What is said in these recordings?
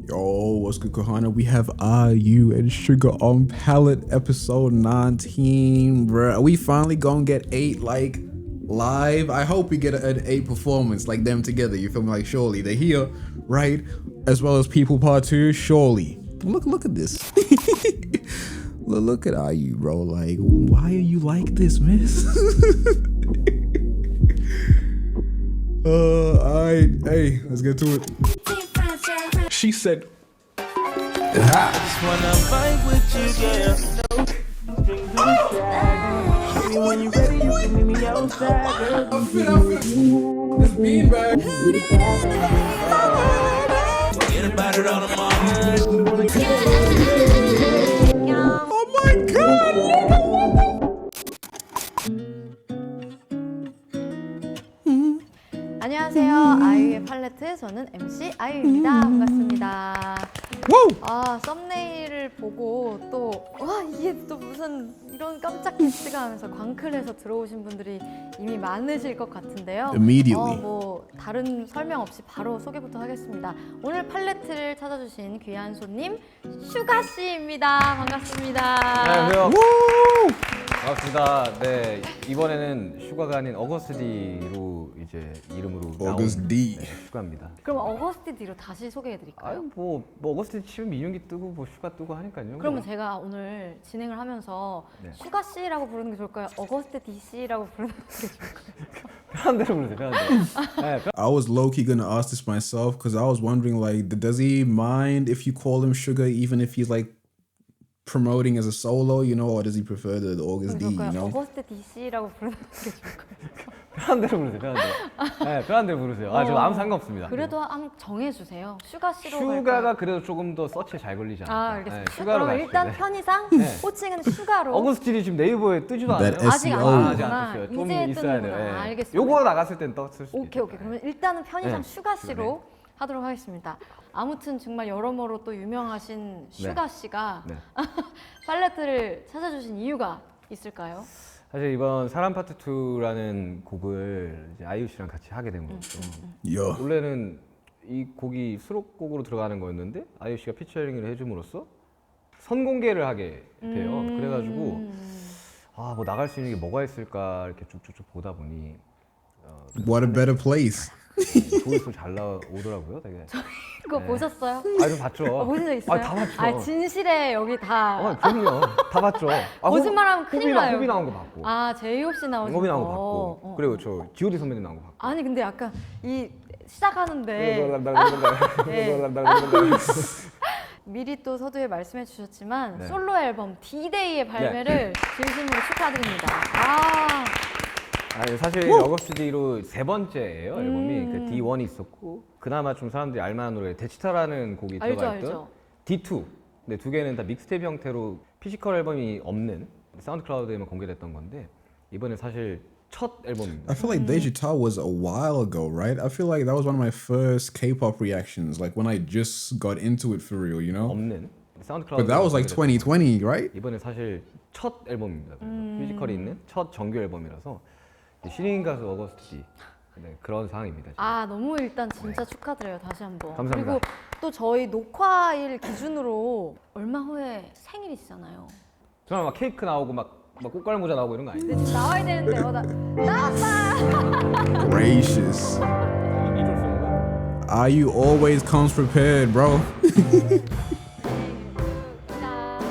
Yo, what's good, Kahana? We have IU and Sugar on Palette episode 19, bruh. We finally gonna get 8 like live. I hope we get an 8 performance like them together. You feel me? Like surely they're here, right? As well as People Part 2. Surely. Look at this. look at IU, bro. Like, why are you like this, miss? Alright, hey, let's get to it. She said, I just wanna fight with you, girl. Baby, when you ready, you can meet me outside, girl. I'm fit. This beanbag. Forget about it all tomorrow. Oh my god! 안녕하세요. 아이유의 팔레트, 저는 MC 아이유입니다. 반갑습니다. 아, 썸네일을 보고 또 와, 이게 또 무슨 이런 깜짝 게스트가 하면서 광클해서 들어오신 분들이 이미 많으실 것 같은데요. Immediately. 뭐 다른 설명 없이 바로 소개부터 하겠습니다. 오늘 팔레트를 찾아주신 귀한 손님 슈가 씨입니다. 반갑습니다. 안녕하세요. 반갑습니다. 네, 이번에는 슈가가 아닌 어거스디로 이제 이름으로 August 나온 D. 슈가입니다. 그럼 어거스트 뒤로 다시 소개해드릴까요? 아유 뭐 어거스디 치면 민윤기 뜨고 뭐 슈가 뜨고 하니까요. 그러면 제가 오늘 진행을 하면서 네. 슈가 씨라고 부르는 게 좋을까요? 어거스트 D 씨라고 부르는 게 좋을까요? 편한 대로 부르세요. 편한 대로. 네, I was low-key gonna ask this myself because I was wondering, like, does he mind if you call him Sugar even if he's like promoting as a solo, you know, or does he prefer the August D, you 그럴까요? know? 어거스트 D 씨라고 부르는 게 좋을까요? 편한 대로 부르세요. 편한 대로. 네, 편한 대로 부르세요. 저 아무 상관없습니다. 그래도 한번 정해주세요. 슈가 씨로 슈가가 갈까요? 그래도 조금 더 서치에 잘 걸리지 않을까. 아, 알겠습니다. 네, 슈가로 그럼 가시죠. 일단 네. 편의상 네. 호칭은 슈가로. 어거스디 지금 네이버에 뜨지도 않아요. That 아직 SEO. 안 아직 뜨는구나. 안 떴어요. 좀 이제 있어야 돼요. 뜨는구나. 예. 알겠습니다. 요거 나갔을 땐 떴을 수도 있어요. 오케이. 그러면 일단은 편의상 네. 슈가 씨로 하도록 하겠습니다. 아무튼 정말 여러모로 또 유명하신 슈가 씨가 네. 팔레트를 찾아주신 이유가 있을까요? 사실 이번 사람 파트 2라는 곡을 이제 아이유 씨랑 같이 하게 된 거죠. Yeah. 원래는 이 곡이 수록곡으로 들어가는 거였는데 아이유 씨가 피처링을 해줌으로써 선공개를 하게 돼요. 그래가지고 뭐 나갈 수 있는 게 뭐가 있을까 이렇게 쭉쭉쭉 보다 보니 What a better place. 조회수 잘 나오더라고요, 되게. 그거 보셨어요? 저 봤죠. 보신 적 있어요? 다 봤죠. 진실에 여기 다 그럼요. 다 봤죠. 거짓말하면 큰일 나요. 호비 나온 거 봤고. 제이홉 씨 나오신 호비 나온 거 거. 봤고. 그리고 저 G.O.D 선배님 나온 거 봤고. 아니 근데 약간 이 시작하는데 미리 또 서두에 말씀해 주셨지만 네. 솔로 앨범 D-Day의 발매를 진심으로 축하드립니다. 아, 사실 어거스디로 세 번째예요 앨범이. 그 D1이 있었고 그나마 좀 사람들이 알만한 노래 데치타라는 곡이 알죠, 들어가 있던 알죠. D2. 근데 두 개는 다 믹스테이프 형태로 피지컬 앨범이 없는 사운드클라우드에만 공개됐던 건데 이번에 사실 첫 앨범입니다. I feel like Deja Tao was a while ago, right? I feel like that was one of my first K-pop reactions, like when I just got into it for real, you know? 없는 사운드클라우드. But that was like 2020, right? 이번에 사실 첫 앨범입니다. 뮤지컬이 있는 첫 정규 앨범이라서 신인 가수 어거스디 그런 상황입니다. 지금. 너무 일단 진짜 축하드려요 다시 한번. 감사합니다. 그리고 또 저희 녹화일 기준으로 얼마 후에 생일이시잖아요. 저는 막 케이크 나오고 막 꽃갈 모자 나오고 이런 거 아니에요? 근데 지금 나와야 되는데 나왔다. Gracious. 이럴 수 있는 거야? IU always comes prepared, bro. 생일 축하합니다. 사랑하는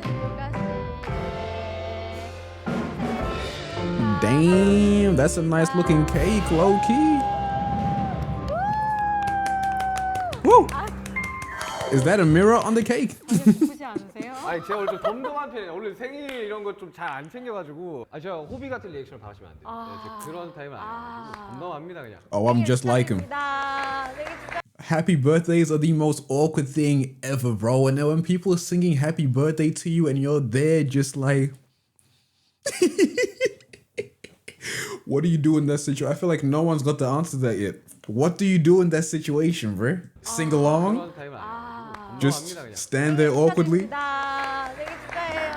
슈가 씨. Damn, that's a nice looking cake, low key. Woo! Is that a mirror on the cake? 예쁘지 않으세요? 제가 원래 좀 덤덤한 편이에요. 원래 생일 이런 거 좀 잘 안 챙겨가지고 제가 호비 같은 리액션을 받으시면 안 돼요. 제가 그런 타입은 아니에요. 덤덤합니다 그냥. Oh, I'm just like him. 축하드립니다. 생일 축하. Happy birthdays are the most awkward thing ever, bro. And then when people are singing happy birthday to you and you're there just like... What do you do in that situation? I feel like no one's got the answer to that yet. What do you do in that situation, bro? Sing along? 그런 타입은 아니에요. Just 덤덤합니다 그냥. stand there awkwardly? 축하드립니다. 생일 축하해요.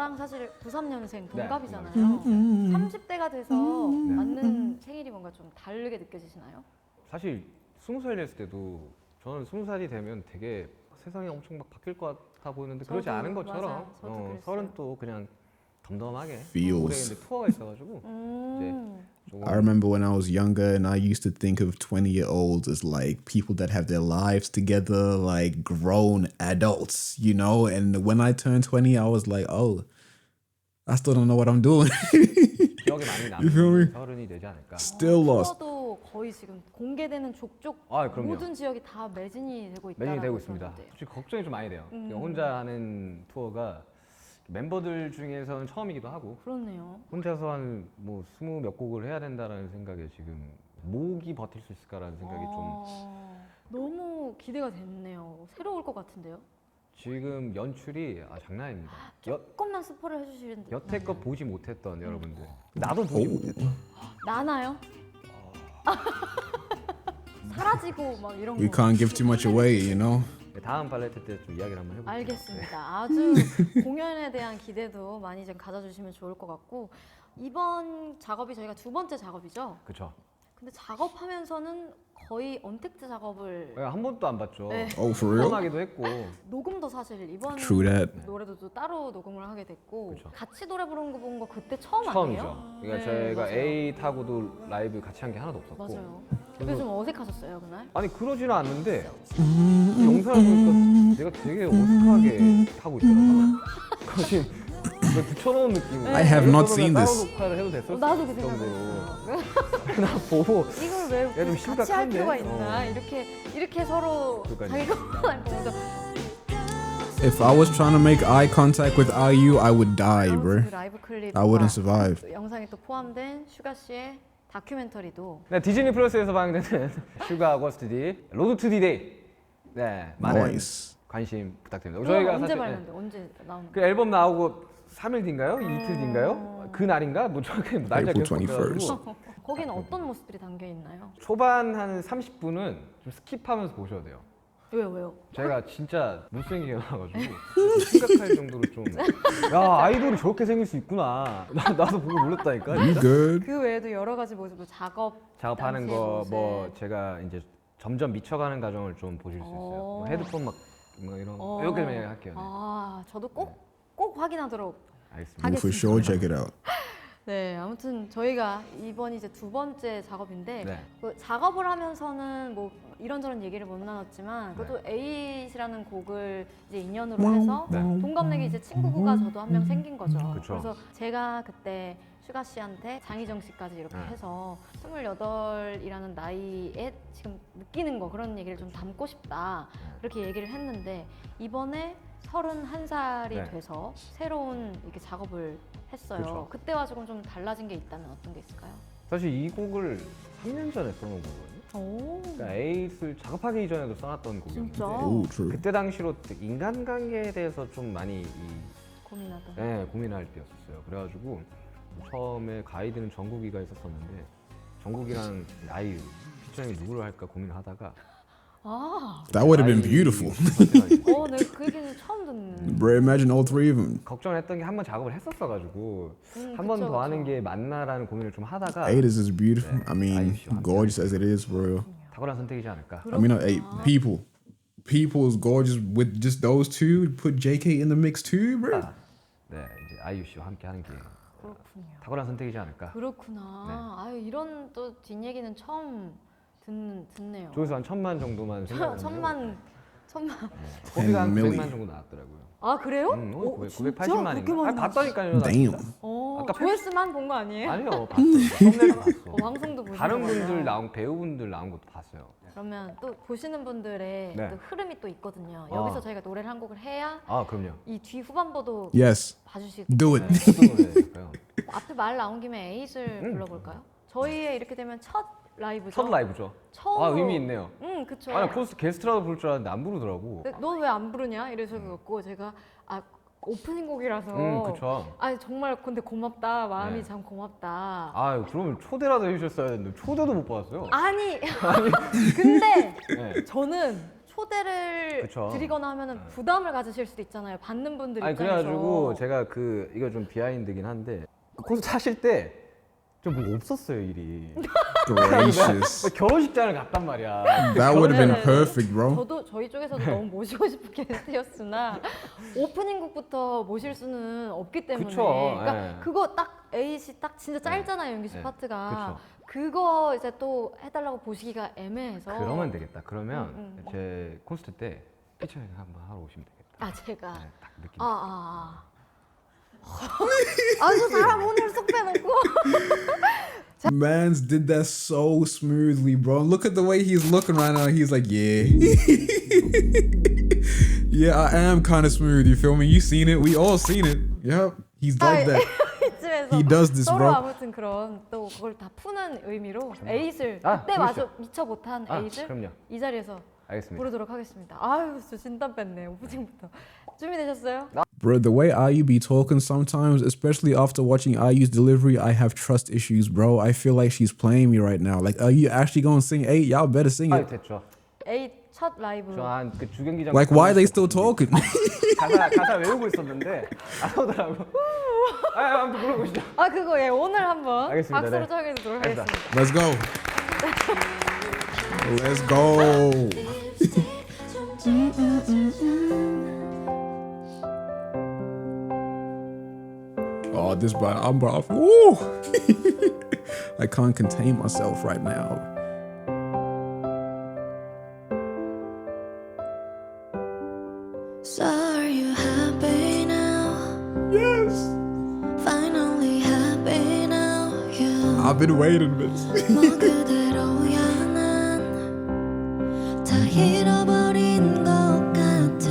저랑 사실 93년생 동갑이잖아요. 네. 30대가 돼서 맞는 생일이 뭔가 좀 다르게 느껴지시나요? 사실 20살 됐을 때도 저는 20살이 되면 되게 세상이 엄청 막 바뀔 것 같아 보이는데 그러지 저도, 않은 것처럼 맞아요. 저도 그랬어요. 서른 또 그냥 덤덤하게 Feels. 올해 이제 투어가 있어가지고 이제 조금 I remember when I was younger and I used to think of 20-year-olds as like people that have their lives together, like grown adults, you know? And when I turned 20, I was like, oh, I still don't know what I'm doing. 기억에 많이 You feel me? 남는 서른이 되지 않을까. Still lost. 투어도 거의 지금 공개되는 족족 아, 그럼요. 모든 지역이 다 매진이 되고 있다. 매진이 되고 있습니다. 솔직히 걱정이 좀 많이 돼요. 혼자 하는 투어가 멤버들 중에서는 처음이기도 하고 그렇네요. 혼자서 한 뭐 20몇 곡을 해야 된다라는 생각에 지금 목이 버틸 수 있을까라는 생각이 좀 너무 기대가 됐네요. 새로울 것 같은데요. 지금 연출이 장난 아닙니다. 조금만 스포를 해주시는데 여태껏 보지 못했던 여러분들 나도 보지 못했던 나나요? 사라지고 막 이런 We 거. can't give too much away, you know? 다음 발레트 때 좀 이야기를 한번 해볼게요. 알겠습니다. 아주 공연에 대한 기대도 많이 좀 가져주시면 좋을 것 같고 이번 작업이 저희가 두 번째 작업이죠. 그렇죠. 근데 작업하면서는 거의 언택트 작업을 한 번도 안 봤죠. 네. Oh, for real? 처음하기도 했고 녹음도 사실 이번 True that. 노래도 또 따로 녹음을 하게 됐고 그쵸. 같이 노래 부른 거 본 거 그때 처음 처음이죠. 아니에요? 그러니까 네, 저희가 맞아요. 에잇하고도 라이브 같이 한 게 하나도 없었고. 맞아요. 그래서 좀 어색하셨어요 그날? 아니 그러지는 않는데 이 영상을 보니까 내가 되게 어색하게 하고 있더라고. 거의 붙여놓은 느낌으로. I have not seen 따로 this. 녹화를 해도 됐었을 나도 그 정도로. 생각했어요. 나 보고 이걸 왜 야, 좀 같이 할 심각한데? 필요가 있나? 이렇게 서로 그러니까요. 자기가 보면서 If I was trying to make eye contact with IU, I would die, bro. 그 라이브 클립 I wouldn't survive. 영상이 또 포함된 슈가 씨의 다큐멘터리도 네, 디즈니 플러스에서 방영되는 슈가 어거스트 D 로드 투 디데이. 네, 많은 Nice. 관심 부탁드립니다. 저희가 저희가 언제 사실 발매인데 언제 나오는 그 앨범 나오고 3일 뒤인가요? 이틀 뒤인가요? 그 날인가? 뭐 정확히 날짜 April 계속 21st. 바뀌어가지고 거기는 어떤 모습들이 담겨 있나요? 초반 한 30분은 좀 스킵하면서 보셔야 돼요. 왜요? 제가 진짜 못생기게 나와가지고 심각할 정도로 좀 야 아이돌이 저렇게 생길 수 있구나. 나도 보고 놀랐다니까. You 진짜. good? 그 외에도 여러 가지 모습, 작업하는 당시의 거 모습. 뭐 제가 이제 점점 미쳐가는 과정을 좀 보실 수 있어요. 뭐 헤드폰 막 이런 거 이렇게 할게요. 네. 저도 꼭 확인하도록. 알겠습니다. Oh, for sure, check it out. 네, 아무튼 저희가 이번 이제 두 번째 작업인데 네. 그 작업을 하면서는 뭐 이런저런 얘기를 못 나눴지만 그래도 에잇이라는 곡을 이제 인연으로 해서 네. 동갑내기 이제 친구가 저도 한 명 생긴 거죠. 그쵸. 그래서 제가 그때 슈가 씨한테 장희정 씨까지 이렇게 네. 해서 28이라는 나이에 지금 느끼는 거 그런 얘기를 좀 담고 싶다 그렇게 얘기를 했는데 이번에 31살이 네. 돼서 새로운 이렇게 작업을 했어요. 그쵸. 그때와 조금 좀 달라진 게 있다면 어떤 게 있을까요? 사실 이 곡을 3년 전에 써놓은 거거든요. 오, 그러니까 에잇을 작업하기 이전에도 써놨던 곡이었는데 진짜? Oh, true. 그때 당시로 인간관계에 대해서 좀 많이 고민하던. 고민할 때였었어요. 그래가지고 처음에 가이드는 정국이가 있었었는데 정국이랑 아이유 피처링 누구를 할까 고민을 하다가 That would have been beautiful. 네, 그 얘기는 처음 듣는. Bro, imagine all three of them. 걱정을 했던 게 한 번 작업을 했었어가지고 한 번 그쵸, 더 하는 그쵸. 게 맞나라는 고민을 좀 하다가 Eight is as beautiful. I mean, IU 씨와 함께 gorgeous as it is, bro. 탁월한 선택이지 않을까. I mean, people is gorgeous with just those two. Put JK in the mix too, bro. 네, 이제 아이유 씨와 함께 하는 게 그렇군요. 탁월한 선택이지 않을까. 그렇구나. 아유 이런 또 뒷얘기는 처음 듣네요. 조회수 한 1,000만 정도만 생각하면 천만. 커피가 한 10 900만 정도 나왔더라고요. 아 그래요? 980만인가? 봤다니까요. 나 Damn. 진짜. 아까 조회수만 본 거 아니에요? 아니요, 봤어요. 썸네일 봤어. 방송도 보시는 다른 거죠? 분들 나온 배우분들 나온 것도 봤어요. 그러면 또 보시는 분들의 네. 또 흐름이 또 있거든요. 여기서 저희가 노래를 한 곡을 해야 아, 그럼요. 이 뒤 후반부도 Yes, 봐주실 do 네, it. 어떤 노래일까요? 앞에 말 나온 김에 에잇을 불러볼까요? 저희의 이렇게 되면 첫 라이브죠. 첫 라이브죠. 처음으로. 아, 의미 있네요. 그쵸. 아니, 코스 게스트라도 부를 줄 알았는데 안 부르더라고. 넌 왜 안 부르냐? 이러셔갖고 제가 오프닝 곡이라서 그쵸. 아니 정말 근데 고맙다. 마음이 네. 참 고맙다. 아, 그러면 초대라도 해주셨어야 했는데 초대도 못 받았어요. 아니 근데 네. 저는 초대를 그쵸. 드리거나 하면은 부담을 가지실 수도 있잖아요. 받는 분들 아니 입장에서. 그래가지고 제가 이거 좀 비하인드긴 한데 콘서트 하실 때 좀 뭐 없었어요 일이. Gracious. 결혼식장을 갔단 말이야. That would have been 네네네. perfect, bro. 저도 저희 쪽에서도 너무 모시고 싶은 게스트였으나 오프닝 곡부터 모실 수는 없기 때문에 그쵸, 그러니까 예. 그거 딱 에잇이 딱 진짜 짧잖아요 연기씨 예. 파트가 그거 이제 또 해달라고 보시기가 애매해서 그러면 되겠다. 그러면 제 콘서트 때 피처링 한번 하러 오시면 되겠다. 아 제가 네, 딱 느낌. 아저 사람 오늘 쏙 빼놓고 Mans did that so smoothly, bro. Look at the way he's looking right now. He's like, yeah. Yeah, I am kind of smooth. You feel me? You seen it. We all seen it. Yep. He's like that. 이쯤에서 He does this, 서로 bro. 아무튼 그런 또 그걸 다 푸는 의미로 에잇을 아, 그때 그렇죠. 마저 미처 못한 아, 에잇을 그럼요. 이 자리에서 알겠습니다. 부르도록 하겠습니다. 아유, 저 진땀 뺐네. 오프닝부터. 준비되셨어요? Bro, the way IU be talking sometimes, especially after watching IU's delivery, I have trust issues, bro. I feel like she's playing me right now. Like, are you actually gonna sing 8? Y'all better sing 아 it. 됐죠. 에잇 첫 라이브. 저한 그 주경기장. Like, why are they still talking? 가사 외우고 있었는데 안 오더라고. 아무튼 불러보시죠. 아, 그거 예, 오늘 한번 알겠습니다. 박수로 네. 청해드리도록 알겠습니다. 하겠습니다. Let's go. Let's go. Oh, this bro, woo! I can't contain myself right now. So are you happy now? Yes! Finally happy now, yeah. I've been waiting, bitch. 뭐 그대로야 난 다 잃어버린 것 같아.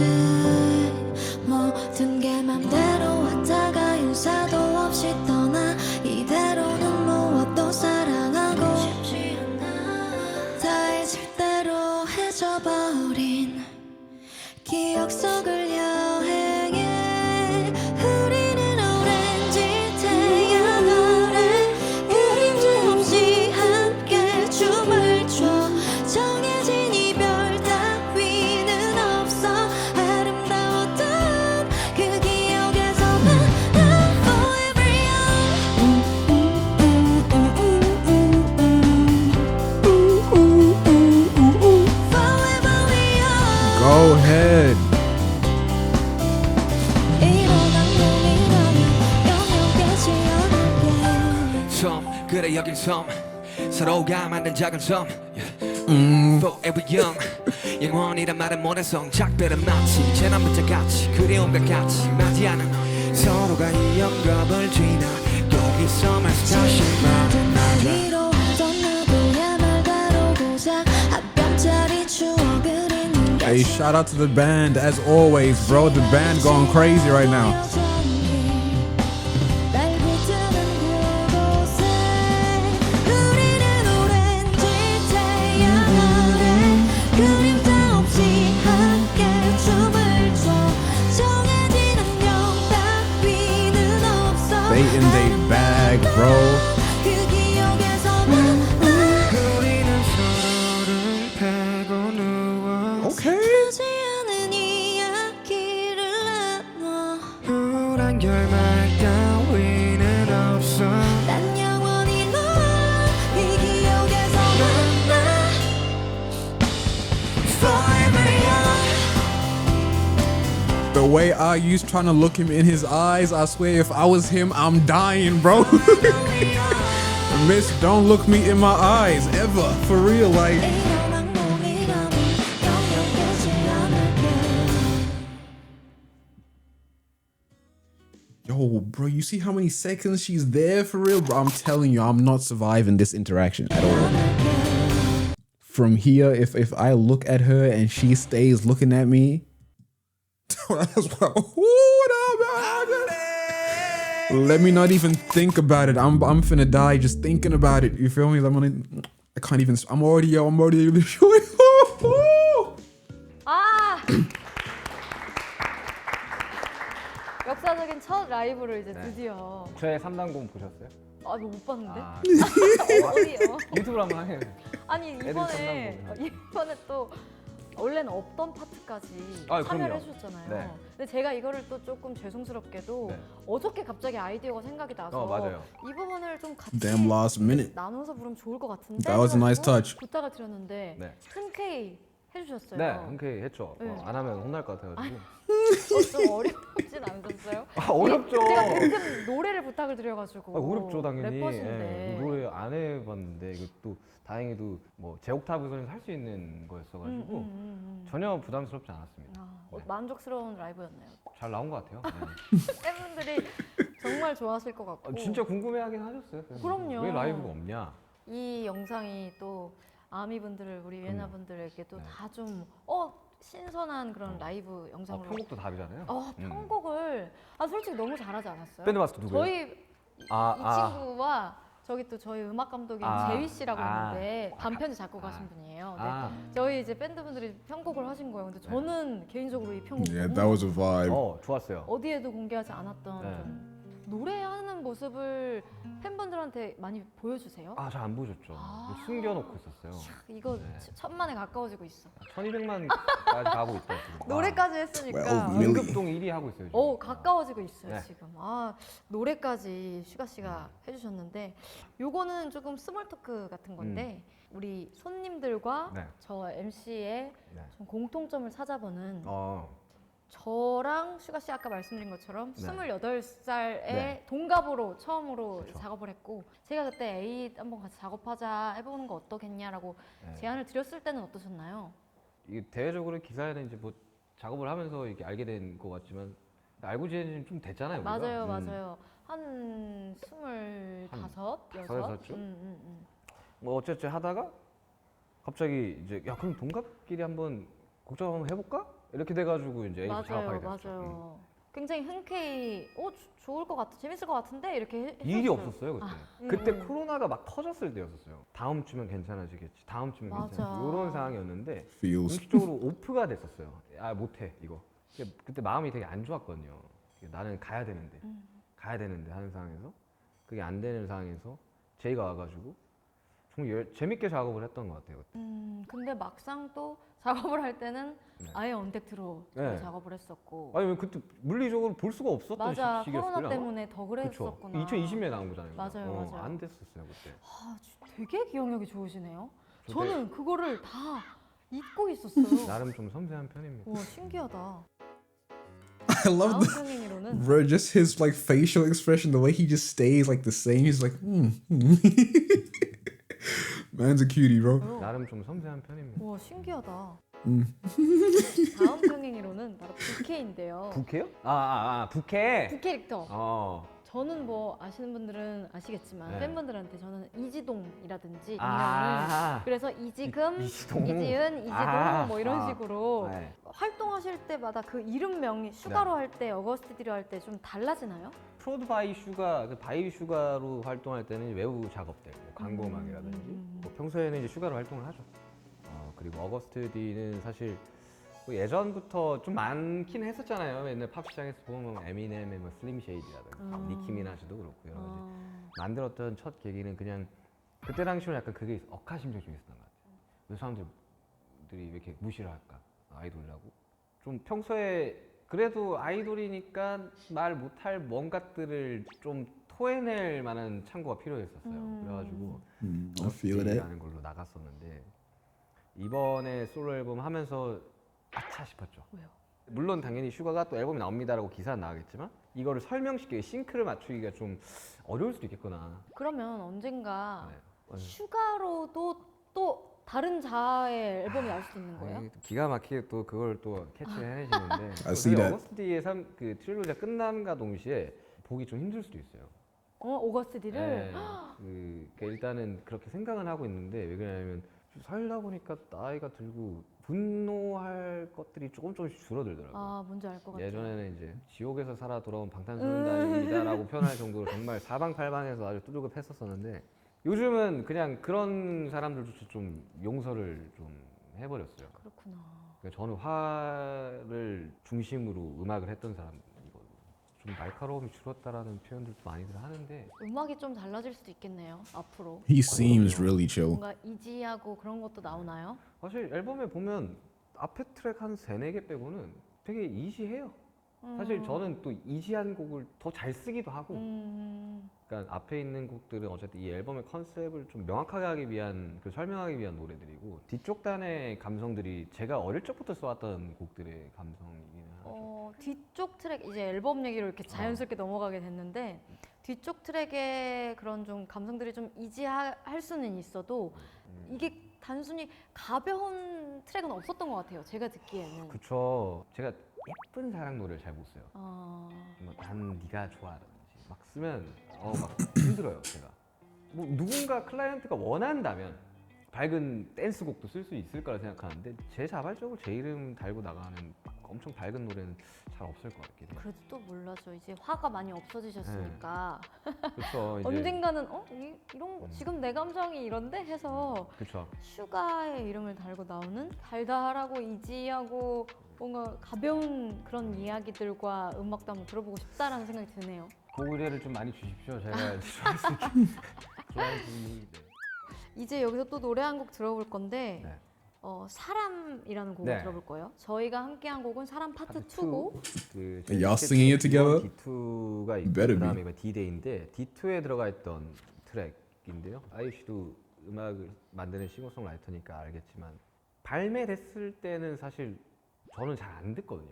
모든 게 맘대로 왔다가 인사도 없이 떠나 이대로는 무엇도 사랑하고 싶지 않아. 다 잊을 대로 해져버린 기억 속을 여행해. 우리는 오렌지 태양 아래 그림자 없이 함께 춤을 춰. 정해진 이별 따위는 없어. 아름다웠던 그 기억에서만 I'm forever young. Forever young. Go ahead. 섬 그래 여긴 섬 서로가 만든 작은 섬 Forever young 영원이란 말은 모래성 작별은 마치 재난문자 같이 그리움과 같이 맞이하는 서로가 이 영겁을 지나 여기 섬에서 다시 만나자 위로하던 누구야 말 다루고자 한 뼘짜리 추억을 잊는 게 Hey, shout out to the band as always, bro. The band going crazy right now. 날 붙드는 그곳에 우리는 오렌지 태양 아래 그림자 없이 함께 춤을 춰. 정해진 운명 따위는 없어. They in they bag, bro. 그 기억에서만 우리는 서로를 패고 누워 Okay. 하지 않은 이야기를 나눠. 우울한 결말 따위는 없어 난 영원히 너이 기억에서 만나. Forever young The way IU's trying to look him in his eyes, I swear if I was him, I'm dying, bro. Miss, don't look me in my eyes, ever. For real, like. 이런 악몽이라면 영영 깨지 않을게. Yo, bro, you see how many seconds she's there for real? Bro, I'm telling you, I'm not surviving this interaction at all. From here, if I look at her and she stays looking at me, that's what. Let me not even think about it. I'm finna die just thinking about it. You feel me? I can't even. I'm already. 아! 역사적인 첫 라이브를 이제 드디어 저의 3단공 보셨어요? 아, 이거 못 봤는데? 아, 어디요? 유튜브로 한번 하세요. 아니 애들 이번에 탐나는 이번에 또 원래는 없던 파트까지 아, 참여를 그럼요. 해주셨잖아요. 네. 근데 제가 이거를 또 조금 죄송스럽게도 네. 어저께 갑자기 아이디어가 생각이 나서 맞아요. 이 부분을 좀 같이 Damn last minute. 나눠서 부르면 좋을 것 같은데 That was a nice 해가지고 touch. 부탁을 드렸는데 네. 흔쾌히 해주셨어요. 네, 흔쾌히 했죠. 네. 안 하면 혼날 것 같아가지고. 좀 어렵진 않으셨어요? 어렵죠. 제가 은근 노래를 부탁을 드려가지고 어렵죠, 당연히. 래퍼신데 예, 노래 안 해봤는데 이거 또 다행히도 뭐 제 옥타브에서는 할 수 있는 거였어가지고 전혀 부담스럽지 않았습니다. 네. 만족스러운 라이브였네요. 잘 나온 것 같아요. 네. 팬분들이 정말 좋아하실 것 같고 진짜 궁금해하긴 하셨어요. 그래서 그럼요. 왜 라이브가 없냐? 이 영상이 또 아미분들을 우리 유엔아 분들에게도 네. 다 좀 신선한 그런 라이브 영상으로 편곡도 답이잖아요. 편곡을 솔직히 너무 잘하지 않았어요? 밴드 마스터 누구예요? 저희 이 친구와 저기 또 저희 음악 감독인 재휘 씨라고 있는데 반편지 작곡하신 분이에요. 네. 저희 이제 밴드분들이 편곡을 하신 거예요. 근데 저는 개인적으로 이 편곡 Yeah, that was a vibe. 좋았어요. 어디에도 공개하지 않았던 네. 좀 노래하는 모습을 팬분들한테 많이 보여주세요. 잘 안 보여줬죠. 숨겨놓고 있었어요. 이거 네. 1000만에 가까워지고 있어. 1200만까지 가고 있다 지금. 노래까지 했으니까. 응급동 1위 하고 있어요. 지금. 가까워지고 있어요 네. 지금. 노래까지 슈가 씨가 해주셨는데, 요거는 조금 스몰 토크 같은 건데 우리 손님들과 네. 저 MC의 네. 좀 공통점을 찾아보는. 저랑 슈가 씨 아까 말씀드린 것처럼 네. 28살의 네. 동갑으로 처음으로 작업을 했고, 제가 그때 에잇 한번 같이 작업하자 해보는 거 어떠겠냐라고 네. 제안을 드렸을 때는 어떠셨나요? 이게 대외적으로 기사에는 이제 뭐 작업을 하면서 이렇게 알게 된 것 같지만 알고 지낸 지 좀 됐잖아요. 우리가. 맞아요, 맞아요. 한 25, 6? 서였었죠? 뭐 어쨌든 하다가 갑자기 이제 야 그럼 동갑끼리 한번 곡 작업 한번 해볼까? 이렇게 돼가지고 이제 에잇 작업하게 됐죠. 맞아요. 굉장히 흔쾌히 좋을 것 같아, 재밌을 것 같은데 이렇게 일이 했었어요. 없었어요 그때. 그때 코로나가 막 터졌을 때였었어요. 다음 주면 괜찮아지겠지. 다음 주면 맞아. 괜찮아지겠지. 이런 상황이었는데 Feels. 공식적으로 오프가 됐었어요. 못해 이거. 그때 마음이 되게 안 좋았거든요. 나는 가야 되는데 하는 상황에서 그게 안 되는 상황에서 제이가 와가지고 정말 재밌게 작업을 했던 것 같아요. 근데 막상 또 작업을 할 때는 네. 아예 언택트로 네. 작업을 했었고. 아니 그때 물리적으로 볼 수가 없었던 맞아, 시기였어요. 코로나 때문에 더 그쵸. 그랬었구나. 2020년에 나온 거잖아요. 맞아요, 맞아요. 안 됐었어요 그때. 되게 기억력이 좋으시네요. 저 저는 그거를 다 잊고 있었어요. 나름 좀 섬세한 편입니다. 와, 신기하다. I love 다음 the 평행이로는 bro, just his like facial expression, the way he just stays like the same. He's like, man's a cutie, bro. 나름 좀 섬세한 편입니다. 와, 신기하다. 다음 평행이로는 바로 부캐인데요. 부캐요? 부캐. 부캐릭터. 저는 뭐 아시는 분들은 아시겠지만 네. 팬분들한테 저는 이지동이라든지 아. 익명을, 그래서 이지금, 이지동. 이지은, 이지동 아. 뭐 이런 식으로 네. 활동하실 때마다 그 이름명이 슈가로 할 때, 어거스트 디로 할 때 좀 달라지나요? 프로드 바이 슈가, 바이 슈가로 활동할 때는 외부 작업들, 뭐 광고 음악이라든지 뭐 평소에는 이제 슈가로 활동을 하죠. 그리고 어거스트 D는 사실 뭐 예전부터 좀 많긴 했었잖아요. 옛날 팝 시장에서 보면 에미넴의 뭐 슬림 쉐이드라든지 니키 미나즈도 그렇고 여러 가지 만들었던 첫 계기는 그냥 그때 당시로는 약간 그게 억하심정이 좀 있었던 것 같아요. 왜 사람들이 왜 이렇게 무시를 할까? 아이돌이라고. 좀 평소에 그래도 아이돌이니까 말 못할 뭔가들을 좀 토해낼 만한 창구가 필요했었어요. 그래가지고 I feel that. 라는 걸로 나갔었는데 이번에 솔로 앨범 하면서 아차 싶었죠. 왜요? 물론 당연히 슈가가 또 앨범이 나옵니다라고 기사는 나가겠지만 이거를 설명시키기, 싱크를 맞추기가 좀 어려울 수도 있겠구나. 그러면 언젠가 네. 슈가로도 또 다른 자아의 앨범이 나올 수도 있는 거예요? 기가 막히게 또 그걸 또 캐치해내시는데 I see that. 어거스트디의 그 트릴로지가 끝남과 동시에 보기 좀 힘들 수도 있어요. 오거스트 디를? 네, 그러니까 일단은 그렇게 생각은 하고 있는데 왜 그러냐면 살다 보니까 나이가 들고 분노할 것들이 조금씩 줄어들더라고요. 뭔지 알 것 같아요. 예전에는 이제 지옥에서 살아 돌아온 방탄소년단이다라고 표현할 정도로 정말 사방팔방에서 아주 뚜들겨 팼었었는데 요즘은 그냥 그런 사람들조차 좀 용서를 좀 해버렸어요. 그렇구나. 그러니까 저는 화를 중심으로 음악을 했던 사람이거든요. 좀 날카로움이 줄었다라는 표현들도 많이들 하는데 음악이 좀 달라질 수도 있겠네요, 앞으로. He seems really chill. 뭔가 이지하고 그런 것도 나오나요? 사실 앨범에 보면 앞에 트랙 한 3-4개 빼고는 되게 이지해요. 사실 저는 또 이지한 곡을 더 잘 쓰기도 하고 그러니까 앞에 있는 곡들은 어쨌든 이 앨범의 컨셉을 좀 명확하게 하기 위한 설명하기 위한 노래들이고 뒤쪽 단의 감성들이 제가 어릴 적부터 써왔던 곡들의 감성이긴 하죠. 뒤쪽 트랙 이제 앨범 얘기로 이렇게 자연스럽게 넘어가게 됐는데 뒤쪽 트랙의 그런 좀 감성들이 좀 이지할 수는 있어도 이게 단순히 가벼운 트랙은 없었던 것 같아요. 제가 듣기에는. 그쵸. 제가 예쁜 사랑 노래를 잘 못 써요. 어, 난 네가 좋아라든지 막 쓰면 막 힘들어요. 제가 뭐 누군가 클라이언트가 원한다면 밝은 댄스곡도 쓸 수 있을 거라 생각하는데 제 자발적으로 제 이름 달고 나가는 엄청 밝은 노래는 잘 없을 것 같긴 해요. 그래도 또 몰라죠. 이제 화가 많이 없어지셨으니까 그렇죠. 언젠가는 이런 거 지금 내 감정이 이런데 해서 그렇죠. 슈가의 이름을 달고 나오는 달달하고 이지하고 뭔가 가벼운 그런 이야기들과 음악도 한번 들어보고 싶다라는 생각이 드네요. 고의를 좀 많이 주십시오. 제가 좋아할 수 있게. 좋아할 수 있는. 이제 여기서 또 노래 한 곡 들어볼 건데 네. 사람이라는 곡을 네. 들어볼 거예요. 저희가 함께한 곡은 사람 파트 2고 그 Y'all singing it together? D2가 있고 Better be. 그다음에 이거 D-Day인데 D2에 들어가 있던 트랙인데요. 아이유 씨도 음악을 만드는 싱어송라이터니까 알겠지만 발매됐을 때는 사실 저는 잘 안 듣거든요.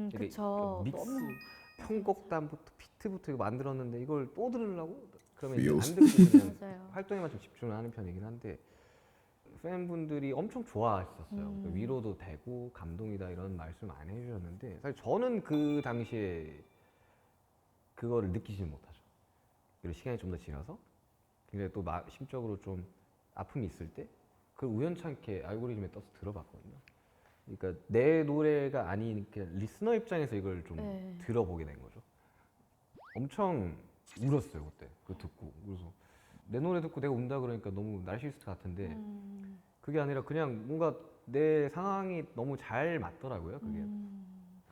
이게 그쵸. 믹스, 너무 편곡단부터 비트부터 이거 만들었는데 이걸 또 들으려고? 그러면 이제 Feels. 안 듣고 그냥 맞아요. 활동에만 좀 집중을 하는 편이긴 한데 팬분들이 엄청 좋아하셨어요. 그 위로도 되고 감동이다 이런 말씀 많이 해주셨는데 사실 저는 그 당시에 그거를 느끼지 못하죠. 그리고 시간이 좀 더 지나서 굉장히 또 심적으로 좀 아픔이 있을 때 그걸 우연찮게 알고리즘에 떠서 들어봤거든요. 그러니까 내 노래가 아닌 리스너 입장에서 이걸 좀 네. 들어보게 된 거죠. 엄청 울었어요 그때 그거 듣고. 그래서 내 노래 듣고 내가 운다 그러니까 너무 나르시스트 같은데 그게 아니라 그냥 뭔가 내 상황이 너무 잘 맞더라고요. 그게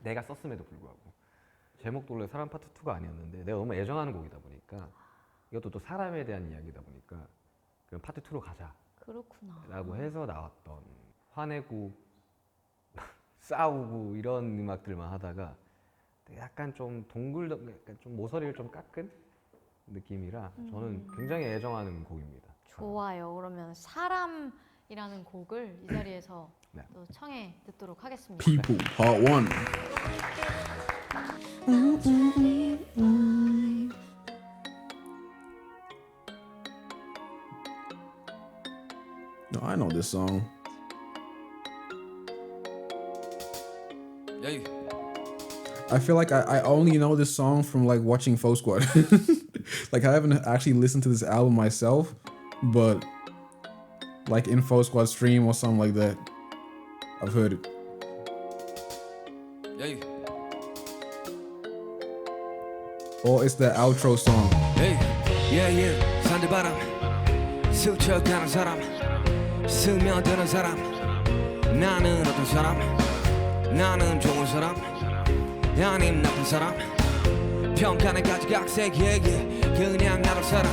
내가 썼음에도 불구하고 제목도 원래 사람 파트 2가 아니었는데 내가 너무 애정하는 곡이다 보니까 이것도 또 사람에 대한 이야기다 보니까 그럼 파트 2로 가자 그렇구나. 라고 해서 나왔던 화내고 싸우고 이런 음악들만 하다가 약간 좀 약간 좀 모서리를 좀 깎은 느낌이라 저는 굉장히 애정하는 곡입니다. 좋아요. 그러면 사람이라는 곡을 이 자리에서 네. 또 청해 듣도록 하겠습니다. People Part 1. No, I know this song. Yeah. I feel like I only know this song from like watching Faux Squad. Like I haven't actually listened to this album myself, but like in Faux Squad stream or something like that, I've heard it. Yeah. Or it's the outro song. Hey. Yeah. 산들바람 스쳐가는 사람 스며드는 사람 나는 어떤 사람 나는 좋은 사람 아님 나쁜 사람 평가는 가지각색 yeah. 그냥 나를 살아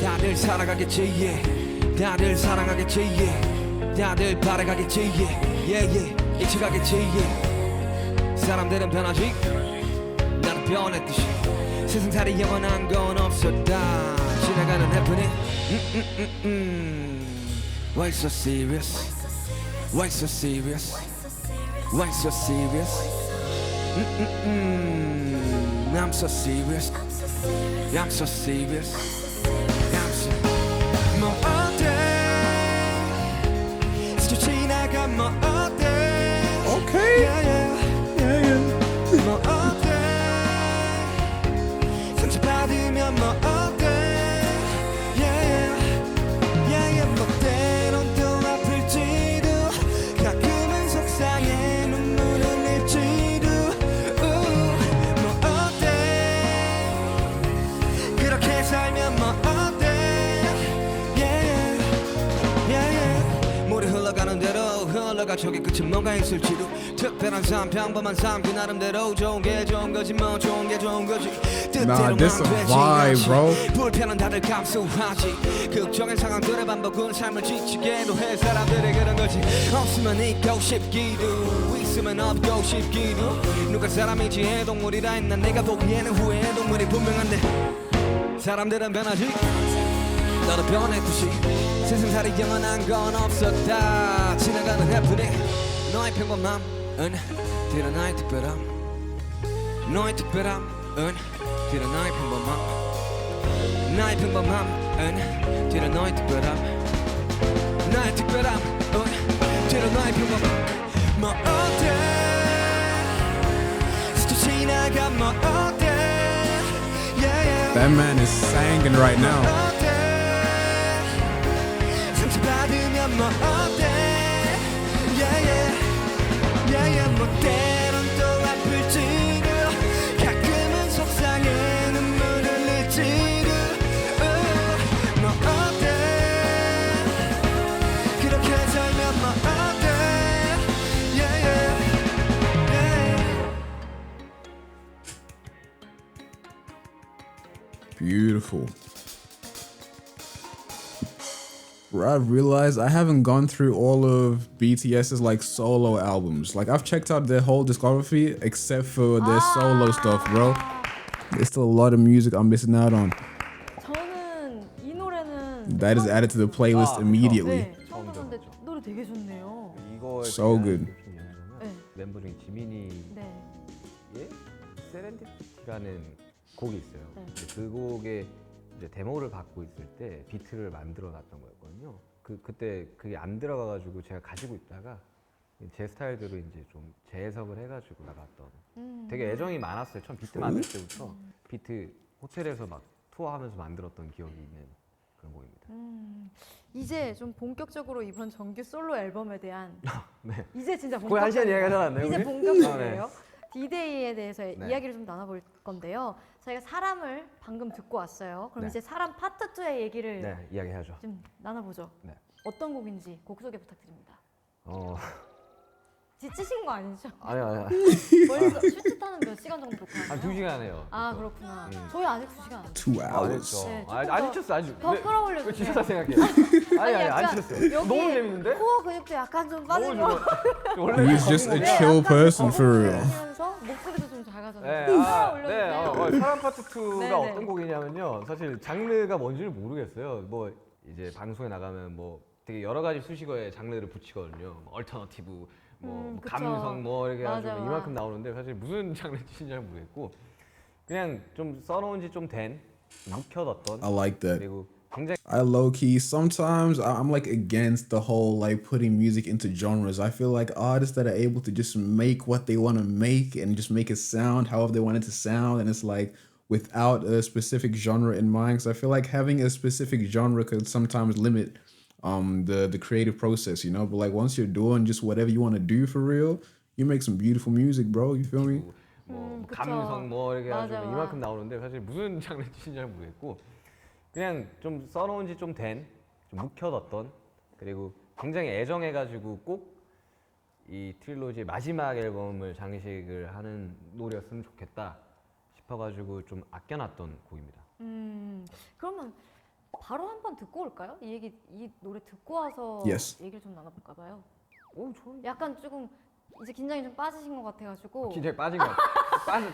다들 살아가겠지 yeah. 다들 사랑하겠지 yeah. 다들 바라가겠지 yeah. 잊혀가겠지 yeah. 사람들은 변하지 나는 변했듯이 세상살이 영원한 건 없었다 지나가는 해프닝 Why so serious Why so serious Why so serious I'm so serious I'm so serious I'm so 뭐 어때 스쳐 지나가 뭐 어때 Okay. Yeah. 뭐 어때 상처받으면 뭐 어때 뭐 때론 또 아플지도 가끔은 속상해 눈물 흘릴지도 뭐 어때 그렇게 살면 뭐 어때 물이 흘러가는 대로 올라가 저기 끝은 뭔가 있을지도 특별한 삶 평범한 삶 그 나름대로 좋은 게 좋은 거지 뭐 좋은 게 좋은 거지 Nah, this a vibe, bro. 불편은 다들 감수하지 극적인 상황들의 반복은 삶을 지치게도 해 사람들이 그런 거지 없으면 있고 싶기도 있으면 없고 싶기도 누가 사람이지 해동물이라 했나 내가 보기에는 후회의 동물이 분명한데 사람들은 변하지 너도 변했듯이 세상살이 영원한 건 없었다 지나가는 해프닝 너의 평범함은 뒤로 나의 특별함 너의 특별함은 뒤로 나의 평범함 나의 평범함은 뒤로 너의 특별함 나의 특별함은 뒤로 너의 평범함 뭐 어때 스쳐 지나가 뭐 어때 yeah, yeah. That man is singing right now. 어때 상처받으면 뭐 어때 yeah, yeah. yeah, yeah. 뭐 때론 또 아플지도 가끔은 속상해 눈물 흘릴지도 뭐 어때 그렇게 살면 뭐 어때 yeah, yeah. yeah. Beautiful. Bro, I've realized I haven't gone through all of BTS's like solo albums. Like I've checked out their whole discography except for their solo stuff, bro. There's still a lot of music I'm missing out on. 저는 이 노래는 That is added to the playlist immediately. 네, 처음 들었는데 노래 되게 좋네요. 이거에 So 대한 good. 좀 얘기하자면 네. 멤버 중에 지민이의 네. 세렌디티라는 곡이 있어요. 네. 근데 그 곡에 이제 데모를 받고 있을 때 비트를 만들어 놨던 거였거든요. 그때 그게 안 들어가가지고 제가 가지고 있다가 제 스타일대로 이제 좀 재해석을 해가지고 나갔던 되게 애정이 많았어요. 처음 비트 만들 때부터 비트 호텔에서 막 투어하면서 만들었던 기억이 있는 그런 곡입니다. 이제 좀 본격적으로 이번 정규 솔로 앨범에 대한 네. 이제 진짜 거의 한 시간 본격적이에요. 얘기하지 않았나요, 이제 우리? 본격적이에요. D-Day에 대해서 네. 이야기를 좀 나눠볼 건데요. 저희가 사람을 방금 듣고 왔어요. 그럼 네. 이제 사람 파트 2의 얘기를 네, 이야기하죠. 좀 나눠보죠. 네. 어떤 곡인지 곡 소개 부탁드립니다. 지치신 거 아니죠? 아니. 벌써 슈트 타는 몇 시간 정도 녹화하나요? 한 2시간 해요. 아 그렇구나. 저희 아직 2시간 안 됐어요. 2 hours. 네, 안 조금 지쳤어 아직. 더 끌어올려주세요. 왜 지쳤다 생각해? 아니 안 약간 지쳤어요. 여기 너무 재밌는데? 코어 근육도 약간 좀 너무 빠진 거. 좋아. 원래 He's just a chill person for real. 하면서 목소리도 좀 작아졌는데 네, 좀 끌어올려주세요. 사람 파트 2가 네네. 어떤 곡이냐면요. 사실 장르가 뭔지를 모르겠어요. 뭐 이제 방송에 나가면 뭐 되게 여러 가지 수식어에 장르를 붙이거든요. 뭐 얼터너티브, 뭐 그쵸. 감성 뭐 이렇게 해가지고 맞아요. 이만큼 나오는데 사실 무슨 장르인지 잘 모르겠고 그냥 좀 써놓은 지 좀 된 묵혀뒀던 I like that. 그리고 굉장히 I low key sometimes I'm like against the whole like putting music into genres. I feel like artists that are able to just make what they want to make and just make it sound however they want it to sound, and it's like without a specific genre in mind. Because I feel like having a specific genre could sometimes limit the creative process, you know. But like once you're doing just whatever you want to do for real, you make some beautiful music, bro. You feel me? 뭐 그쵸. 감성 뭐 이렇게 해가지고 맞아. 이만큼 나오는데 사실 무슨 장르인지 잘 모르겠고 그냥 좀 써놓은 지 좀 된 좀 묵혀뒀던 그리고 굉장히 애정해가지고 꼭 이 트릴로지의 마지막 앨범을 장식을 하는 노래였으면 좋겠다 싶어가지고 좀 아껴놨던 곡입니다. 그러면 바로 한번 듣고 올까요? 이 노래 듣고 와서 Yes. 얘기를 좀 나눠볼까 봐요. 오 좋은. 약간 조금 이제 긴장이 좀 빠지신 것 같아가지고 긴장이 빠진 거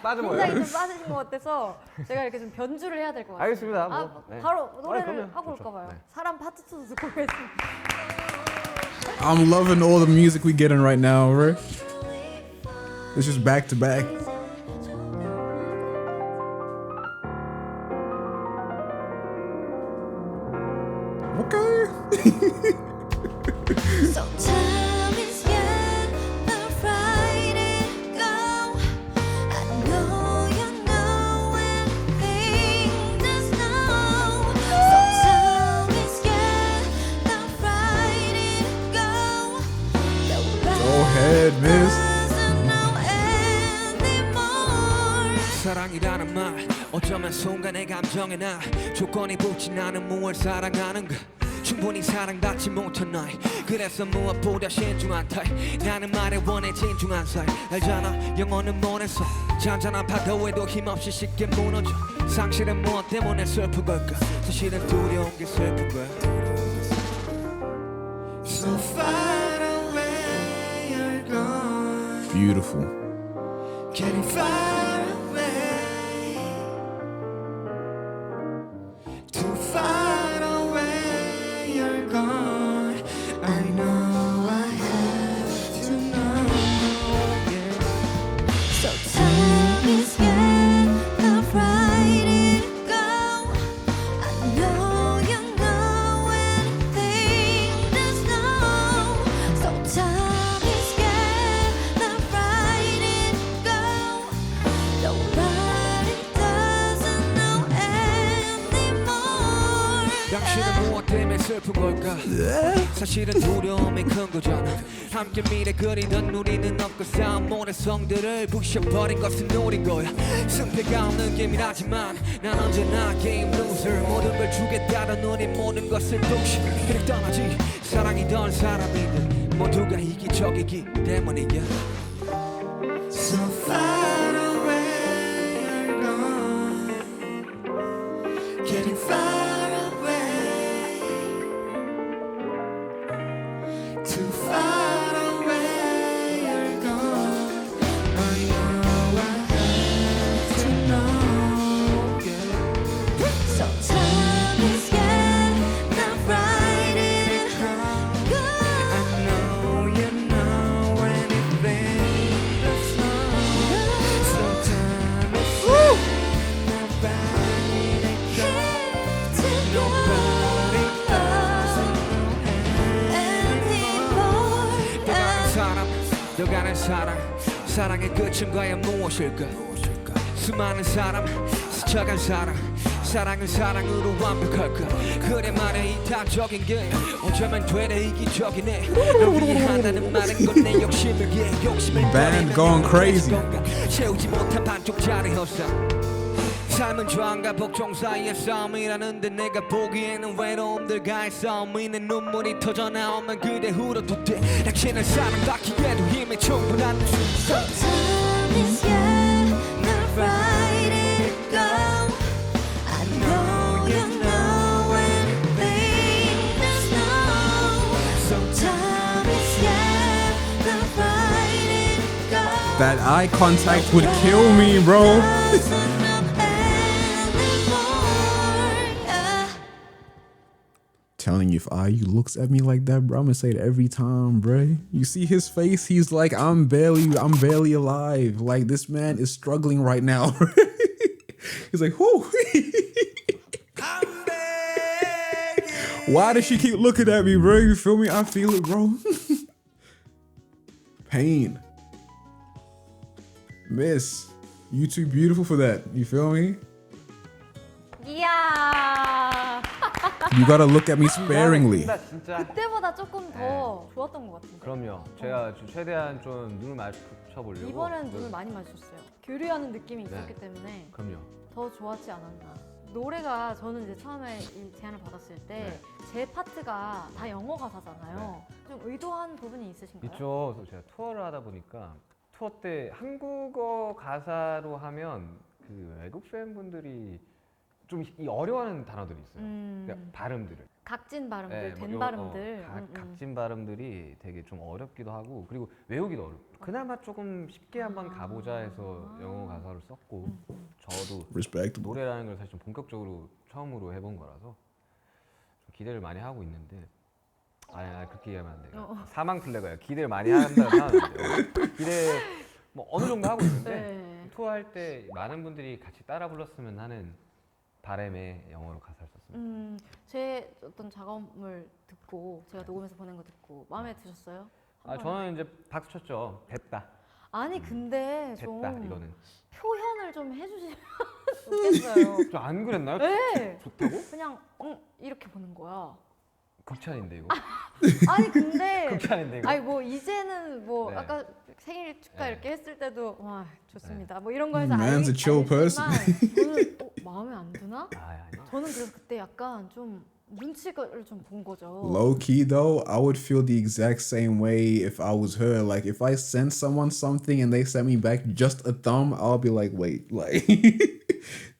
빠진 거예요. 긴장이 좀 빠지신 것 같아서 제가 이렇게 좀 변주를 해야 될 것 같아요. 알겠습니다. 뭐, 아, 네. 바로 아니, 노래를 그럼요. 하고 좋죠. 올까 봐요. 네. 사람 파트 2도 듣고 오겠습니다. I'm loving all the music we getting right now, right? It's just back to back. Okay. So time is young, but right it go. I know you know anything there's no. So time is young, but right it go. Go ahead, miss. Doesn't know anymore. 사랑이라는 말 어쩌면 순간의 감정에 나 조건이 붙진 않은 무얼 사랑하는가 충분히 사랑받지 못한 나이 그래서 무엇보다 신중한 타입 나는 말에 원해 진중한 사이 알잖아 영혼은 못해서 잔잔한 파도에도 힘없이 쉽게 무너져 상실은 무엇 때문에 슬픈 걸까 사실은 두려운 게 슬픈 거야 So far away you're gone Beautiful. Getting far away Too far away you're gone I know I have to know yeah. So time is gonna ride it go. I know you know anything there's no. So time is gonna ride it go. Nobody doesn't know anymore. 당신은 무엇 때문에 슬픈 걸까 사실은 두려움이 큰 거잖아 함께 미래 그리던 우리는 없고 쌓은 모래성들을 부셔버린 것은 노린 거야 승패가 없는 게임이라지만 난 언제나 게임 루저 모든 걸 주겠다던 우린 모든 것을 부셔 그리 떠나지 사랑이던 사람이든 모두가 이기적이기 때문이야 So far away you're gone Getting far away Too far away you're gone I know I have to know yeah. So time is gonna ride it go. I know you know anything that's wrong So time is gonna ride it go Nobody doesn't 또 가는 사람 사랑의 끝은 과연 무엇일까 수많은 사람 스쳐간 사랑 사랑을 사랑으로 완벽할까 그래 말해 이타적인 게 어쩌면 되레 이기적이네 널 위해 한다는 말은 건 내 욕심을 욕심을 Band going crazy. 채우지 못한 반쪽짜리 허상 삶은 저항과 복종 사이의 싸움이라는데 내가 보기에는 외로움들과의 싸움이 내 눈물이 터져나오면 그대 울어도 돼 당신은 사랑받기에도 힘이 충분한 So time is gonna ride it go. I know you know anything there's no. So time is gonna ride it go. That eye contact would kill me, bro. Doesn't know anymore. Yeah. Telling you, if IU looks at me like that, bro, I'm gonna say it every time, bro. You see his face? He's like, I'm barely alive. Like, this man is struggling right now. He's like, whoo. Why does she keep looking at me, bro? You feel me? I feel it, bro. Pain. Miss, you too beautiful for that. You feel me? 이야. You gotta look at me sparingly. 진짜 그때보다 조금 더 좋았던 것 같은데. 그럼요. 제가 좀 최대한 좀 눈을 맞춰보려고. 이번엔 눈을 많이 맞으셨어요. 교류하는 느낌이 있었기 때문에 그럼요. 더 좋았지 않았나. 노래가 저는 이제 처음에 이 제안을 받았을 때 제 파트가 다 영어 가사잖아요. 좀 의도한 부분이 있으신가요? 있죠. 그래서 제가 투어를 하다 보니까 투어 때 한국어 가사로 하면 그 외국 팬분들이 좀 이 어려워하는 단어들이 있어요. 그러니까 발음들을. 각진 발음들, 뭐 된 발음들. 각진 발음들이 되게 좀 어렵기도 하고 그리고 외우기도 어렵고 그나마 조금 쉽게 한번 가보자 해서 영어 가사를 썼고 저도 Respectable. 노래라는 걸 사실 좀 본격적으로 처음으로 해본 거라서 좀 기대를 많이 하고 있는데 아니 그렇게 얘기하면 안 돼요. 사망 플래그예요. 기대를 많이 한다고 하면 안 돼요. 기대 뭐 어느 정도 하고 있는데 네. 투어할 때 많은 분들이 같이 따라 불렀으면 하는 바람에 영어로 가사를 썼습니다. 제 어떤 작업을 듣고 제가 녹음해서 보낸 거 듣고 마음에 드셨어요? 저는 이제 박수 쳤죠. 됐다. 아니 근데 좀 됐다 이거는. 표현을 좀 해주시면 좋겠어요. 저 안 그랬나요? 네. 좋다고? 그냥 이렇게 보는 거야. 극찬인데 이거. 아니 근데 극찬인데 이거. 아니 뭐 이제는 뭐 네. 아까 생일 축하 네. 이렇게 했을 때도 와 좋습니다. 뭐 이런 거 해서 Man's a chill person. 저는 마음에 안 드나? 아니. 저는 그래서 그때 약간 좀 눈치를 좀 본 거죠. Low key though, I would feel the exact same way if I was her. Like if I sent someone something and they sent me back just a thumb, I'll be like, wait, like,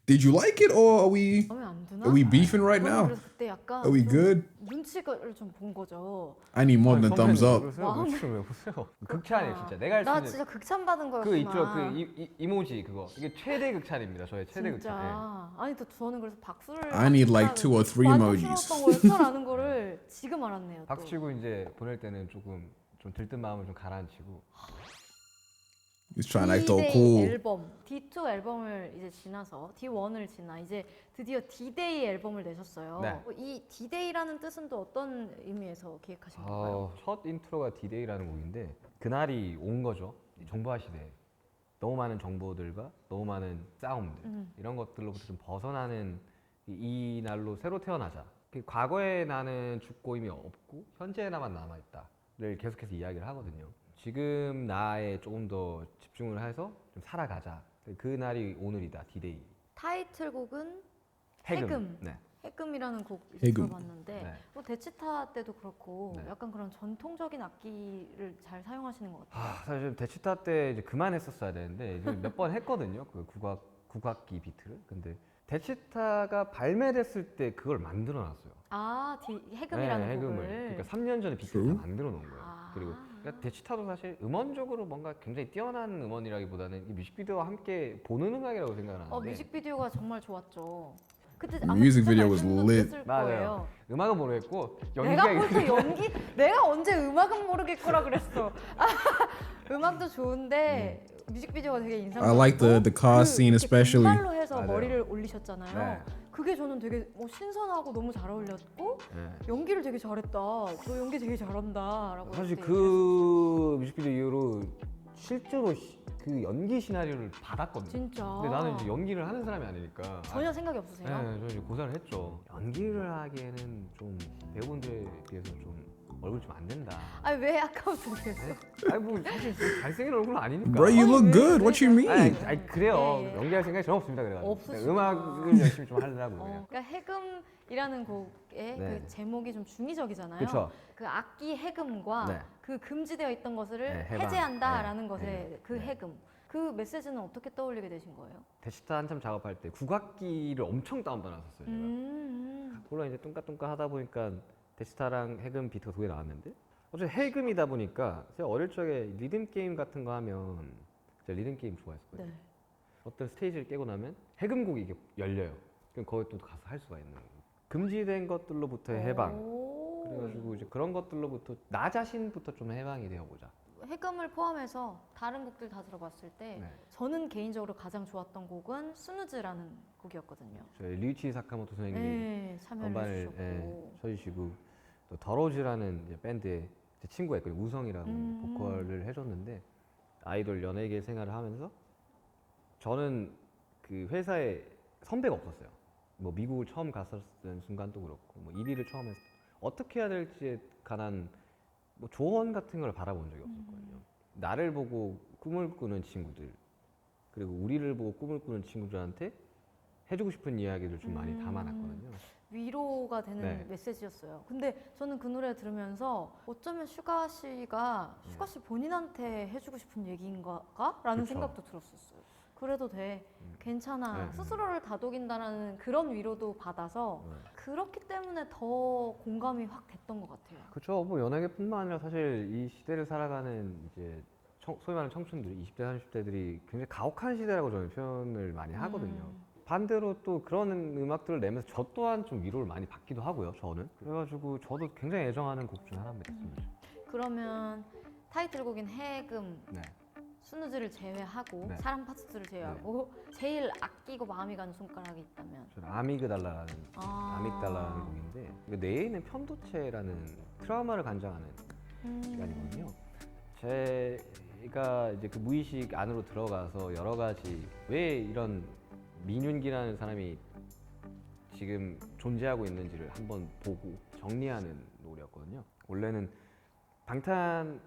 did you like it or 마음에 안 드나? are we beefing right 저는 now? 그래서 그때 약간 Are we 좀 good? 눈치를 좀 본 거죠. I need more than a thumbs up. 눈치를 왜 보세요? 극찬이에요 진짜. 내가 할 수 나 있는 진짜 극찬 받은 그 거였구나. 있죠 그 이모지 그거 이게 최대 극찬입니다. 저의 최대 극찬. 예. 진짜. 아니 또 저는 그래서 박수를 I need like 2 or 3 emojis. 거였다라는 거를 지금 알았네요. 또. 박수 치고 이제 보낼 때는 조금 좀 들뜬 마음을 좀 가라앉히고. He's trying to act all D-Day cool. 앨범 D2 앨범을 이제 지나서 D1을 지나 이제 드디어 D-Day 앨범을 내셨어요. 네. 이 D-Day라는 뜻은 또 어떤 의미에서 기획하신 건가요? 첫 인트로가 D-Day라는 곡인데 그날이 온 거죠. 이 정보화 시대에 너무 많은 정보들과 너무 많은 싸움들 이런 것들로부터 좀 벗어나는 이 날로 새로 태어나자. 그 과거에 나는 죽고 이미 없고 현재에 나만 남아있다를 계속해서 이야기를 하거든요. 지금 나에 조금 더 집중을 해서 좀 살아가자. 그 날이 오늘이다. D-Day. 타이틀곡은 해금. 해금. 네. 해금이라는 곡 해금. 들어봤는데 네. 뭐 대치타 때도 그렇고 네. 약간 그런 전통적인 악기를 잘 사용하시는 것 같아요. 사실 대치타 때 이제 그만했었어야 되는데 몇 번 했거든요. 그 국악기 비트를. 근데 대치타가 발매됐을 때 그걸 만들어놨어요. 아, 해금이라는 네, 곡을. 해금을. 그러니까 3년 전에 비트를 다 True. 만들어 놓은 거예요. 아. 그리고 그러니까 대치타도 사실 음원적으로 뭔가 굉장히 뛰어난 음원이라기보다는 이 뮤직비디오와 함께 보는 음악이라고 생각을 하는데 뮤직비디오가 정말 좋았죠. 그때 The music video was lit. 맞아요. 음악은 모르겠고 내가 연기가 벌써 연기 내가 언제 음악은 모르겠구라 그랬어. 음악도 좋은데 뮤직비디오가 되게 인상적이고 I like the car scene especially. 금발로 해서 맞아요. 머리를 올리셨잖아요. 네. 그게 저는 되게 신선하고 너무 잘 어울렸고 네. 연기를 되게 잘했다. 저 연기 되게 잘한다라고 사실 그때 그 뮤직비디오 이후로 실제로 그 연기 시나리오를 받았거든요. 진짜. 근데 나는 이제 연기를 하는 사람이 아니니까 전혀 생각이 없으세요? 네, 저는 이제 고사를 했죠. 연기를 하기에는 좀 배우분들에 비해서 좀 얼굴 좀 안 된다. 아니 왜 아까부터 그랬어? 아니 뭐 사실 잘생긴 얼굴은 아니니까. Bro, you look 왜- good. 왜 What you mean? 아니 그래요. 예, 예. 연기할 생각이 전혀 없습니다. 그래가지고 없으시구나. 음악을 열심히 좀 하려고 그냥. 그러니까 해금이라는 곡의 네. 그 제목이 좀 중의적이잖아요. 그쵸. 그 악기 해금과 네. 그 금지되어 있던 것을 네, 해방. 해제한다라는 네, 것의 네. 그 네. 해금. 그 메시지는 어떻게 떠올리게 되신 거예요? 대치타 한참 작업할 때 국악기를 엄청 다운받았었어요. 제가. 물론 이제 뚱까뚱까 하다 보니까 대치타랑 해금 비트가 2개 나왔는데 어차피 해금이다 보니까 제가 어릴 적에 리듬 게임 같은 거 하면 제가 리듬 게임 좋아했었거든요. 네. 어떤 스테이지를 깨고 나면 해금곡이 이게 열려요. 그럼 거기 또 가서 할 수가 있는 거예요. 금지된 것들로부터의 해방. 오. 그래가지고 이제 그런 것들로부터 나 자신부터 좀 해방이 되어보자. 해금을 포함해서 다른 곡들 다 들어봤을 때 네. 저는 개인적으로 가장 좋았던 곡은 스누즈라는 곡이었거든요. 저희 류이치 사카모토 선생님이 네, 참여를 건반을 해주셨고 쳐주시고 또 더로즈라는 이제 밴드의 제 친구가 있거든요. 우성이라고 음. 보컬을 해줬는데 아이돌 연예계 생활을 하면서 저는 그 회사에 선배가 없었어요. 뭐 미국을 처음 갔었던 순간도 그렇고 뭐 1위를 처음 했을 때 어떻게 해야 될지에 관한 뭐 조언 같은 걸 받아본 적이 없었거든요. 나를 보고 꿈을 꾸는 친구들 그리고 우리를 보고 꿈을 꾸는 친구들한테 해주고 싶은 이야기를 좀 많이 담아놨거든요. 위로가 되는 네. 메시지였어요. 근데 저는 그 노래 들으면서 어쩌면 슈가 씨가 슈가 씨 본인한테 해주고 싶은 얘기인가?라는 그쵸. 생각도 들었었어요. 그래도 돼, 괜찮아, 네. 스스로를 다독인다라는 그런 위로도 받아서 네. 그렇기 때문에 더 공감이 확 됐던 것 같아요. 그렇죠. 뭐 연예계뿐만 아니라 사실 이 시대를 살아가는 이제 소위 말하는 청춘들, 20대, 30대들이 굉장히 가혹한 시대라고 저는 표현을 많이 하거든요. 반대로 또 그런 음악들을 내면서 저 또한 좀 위로를 많이 받기도 하고요. 저는. 그래가지고 저도 굉장히 애정하는 곡 중 하나입니다. 그러면 타이틀곡인 해금, 네. 스누즈를 제외하고 네. 사랑 파트들을 제외하고 제일 아끼고 마음이 가는 손가락이 있다면 저는 아미그달라라는 아믹달라라는 곡인데 이거 뇌에 있는 편도체라는 트라우마를 관장하는 시간이거든요. 제가 이제 그 무의식 안으로 들어가서 여러 가지 왜 이런 민윤기라는 사람이 지금 존재하고 있는지를 한번 보고 정리하는 노래였거든요. 원래는 방탄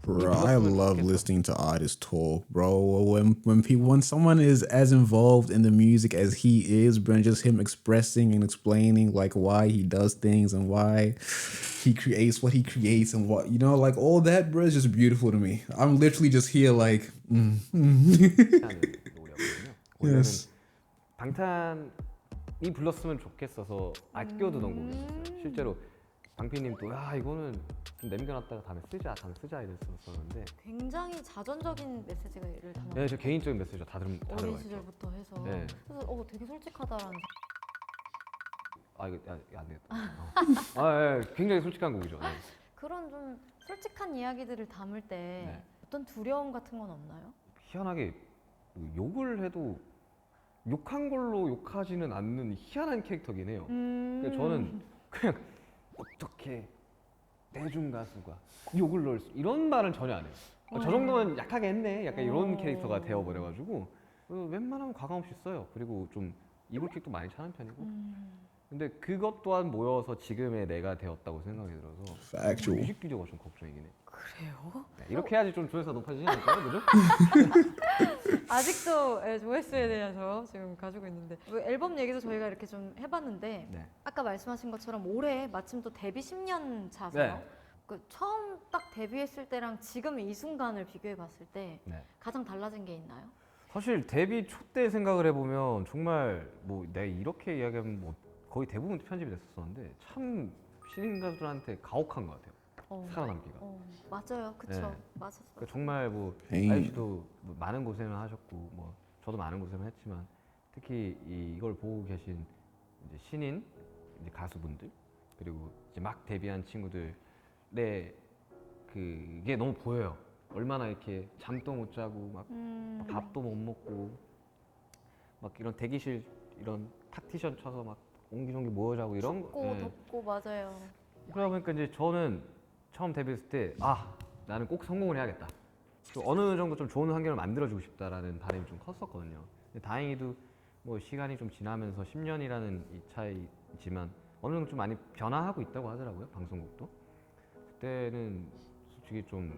Bro, I love listening to artists talk, bro. When someone is as involved in the music as he is, bro, and just him expressing and explaining like why he does things and why he creates what he creates and what like all that, bro, is just beautiful to me. I'm literally just here like, 하는 노래거든요. 원래는 Yes. 방탄이 불렀으면 좋겠어서 아껴두던 곡이었어요. 실제로 방피님도 야 이거는 좀 남겨놨다가 다음에 쓰자 이랬었는데 굉장히 자전적인 메시지를 담아. 네, 저 개인적인 메시지가 다 어린 들어가 있죠. 시절부터 해서. 네. 그래서 되게 솔직하다라는. 아 이거 안 되겠다. 예, 굉장히 솔직한 곡이죠. 네. 그런 좀 솔직한 이야기들을 담을 때 네. 어떤 두려움 같은 건 없나요? 희한하게 욕을 해도 욕한 걸로 욕하지는 않는 희한한 캐릭터긴 해요. 그러니까 저는 그냥 어떻게 대중 가수가 욕을 넣을 수 이런 말은 전혀 안 해요. 저 정도면 약하게 했네. 약간 이런 캐릭터가 되어버려가지고 웬만하면 과감 없이 써요. 그리고 좀 이불킥도 많이 차는 편이고. 근데 그것 또한 모여서 지금의 내가 되었다고 생각이 들어서 Factual. 뮤직비디오가 좀 걱정이긴 해. 그래요? 네, 이렇게 해야지 좀 조회수가 높아지지 않을까요? 그죠? 아직도 조회수에 대해서 지금 가지고 있는데 앨범 얘기도 저희가 이렇게 좀 해봤는데 네. 아까 말씀하신 것처럼 올해 마침 또 데뷔 10년 차세요. 네. 그 처음 딱 데뷔했을 때랑 지금 이 순간을 비교해 봤을 때 네. 가장 달라진 게 있나요? 사실 데뷔 초 때 생각을 해보면 정말 뭐 내가 이렇게 이야기하면 뭐 거의 대부분 편집이 됐었는데 참 신인 가수들한테 가혹한 것 같아요. 살아남기가. 맞아요, 그쵸, 네. 맞았어. 그러니까 정말 뭐 에이. 아이유 씨도 뭐 많은 고생을 하셨고 뭐 저도 많은 고생을 했지만 특히 이걸 보고 계신 이제 신인 이제 가수분들 그리고 이제 막 데뷔한 친구들의 그게 너무 보여요. 얼마나 이렇게 잠도 못 자고 막 밥도 못 먹고 막 이런 대기실 이런 파티션 쳐서 막 옹기종기 모여 자고 이런 덥고 네. 덥고 맞아요. 그러다 보니까 이제 저는 처음 데뷔했을 때 나는 꼭 성공을 해야겠다. 또 어느 정도 좀 좋은 환경을 만들어주고 싶다라는 바람이 좀 컸었거든요. 근데 다행히도 뭐 시간이 좀 지나면서 10년이라는 이 차이지만 어느 정도 좀 많이 변화하고 있다고 하더라고요. 방송국도. 그때는 솔직히 좀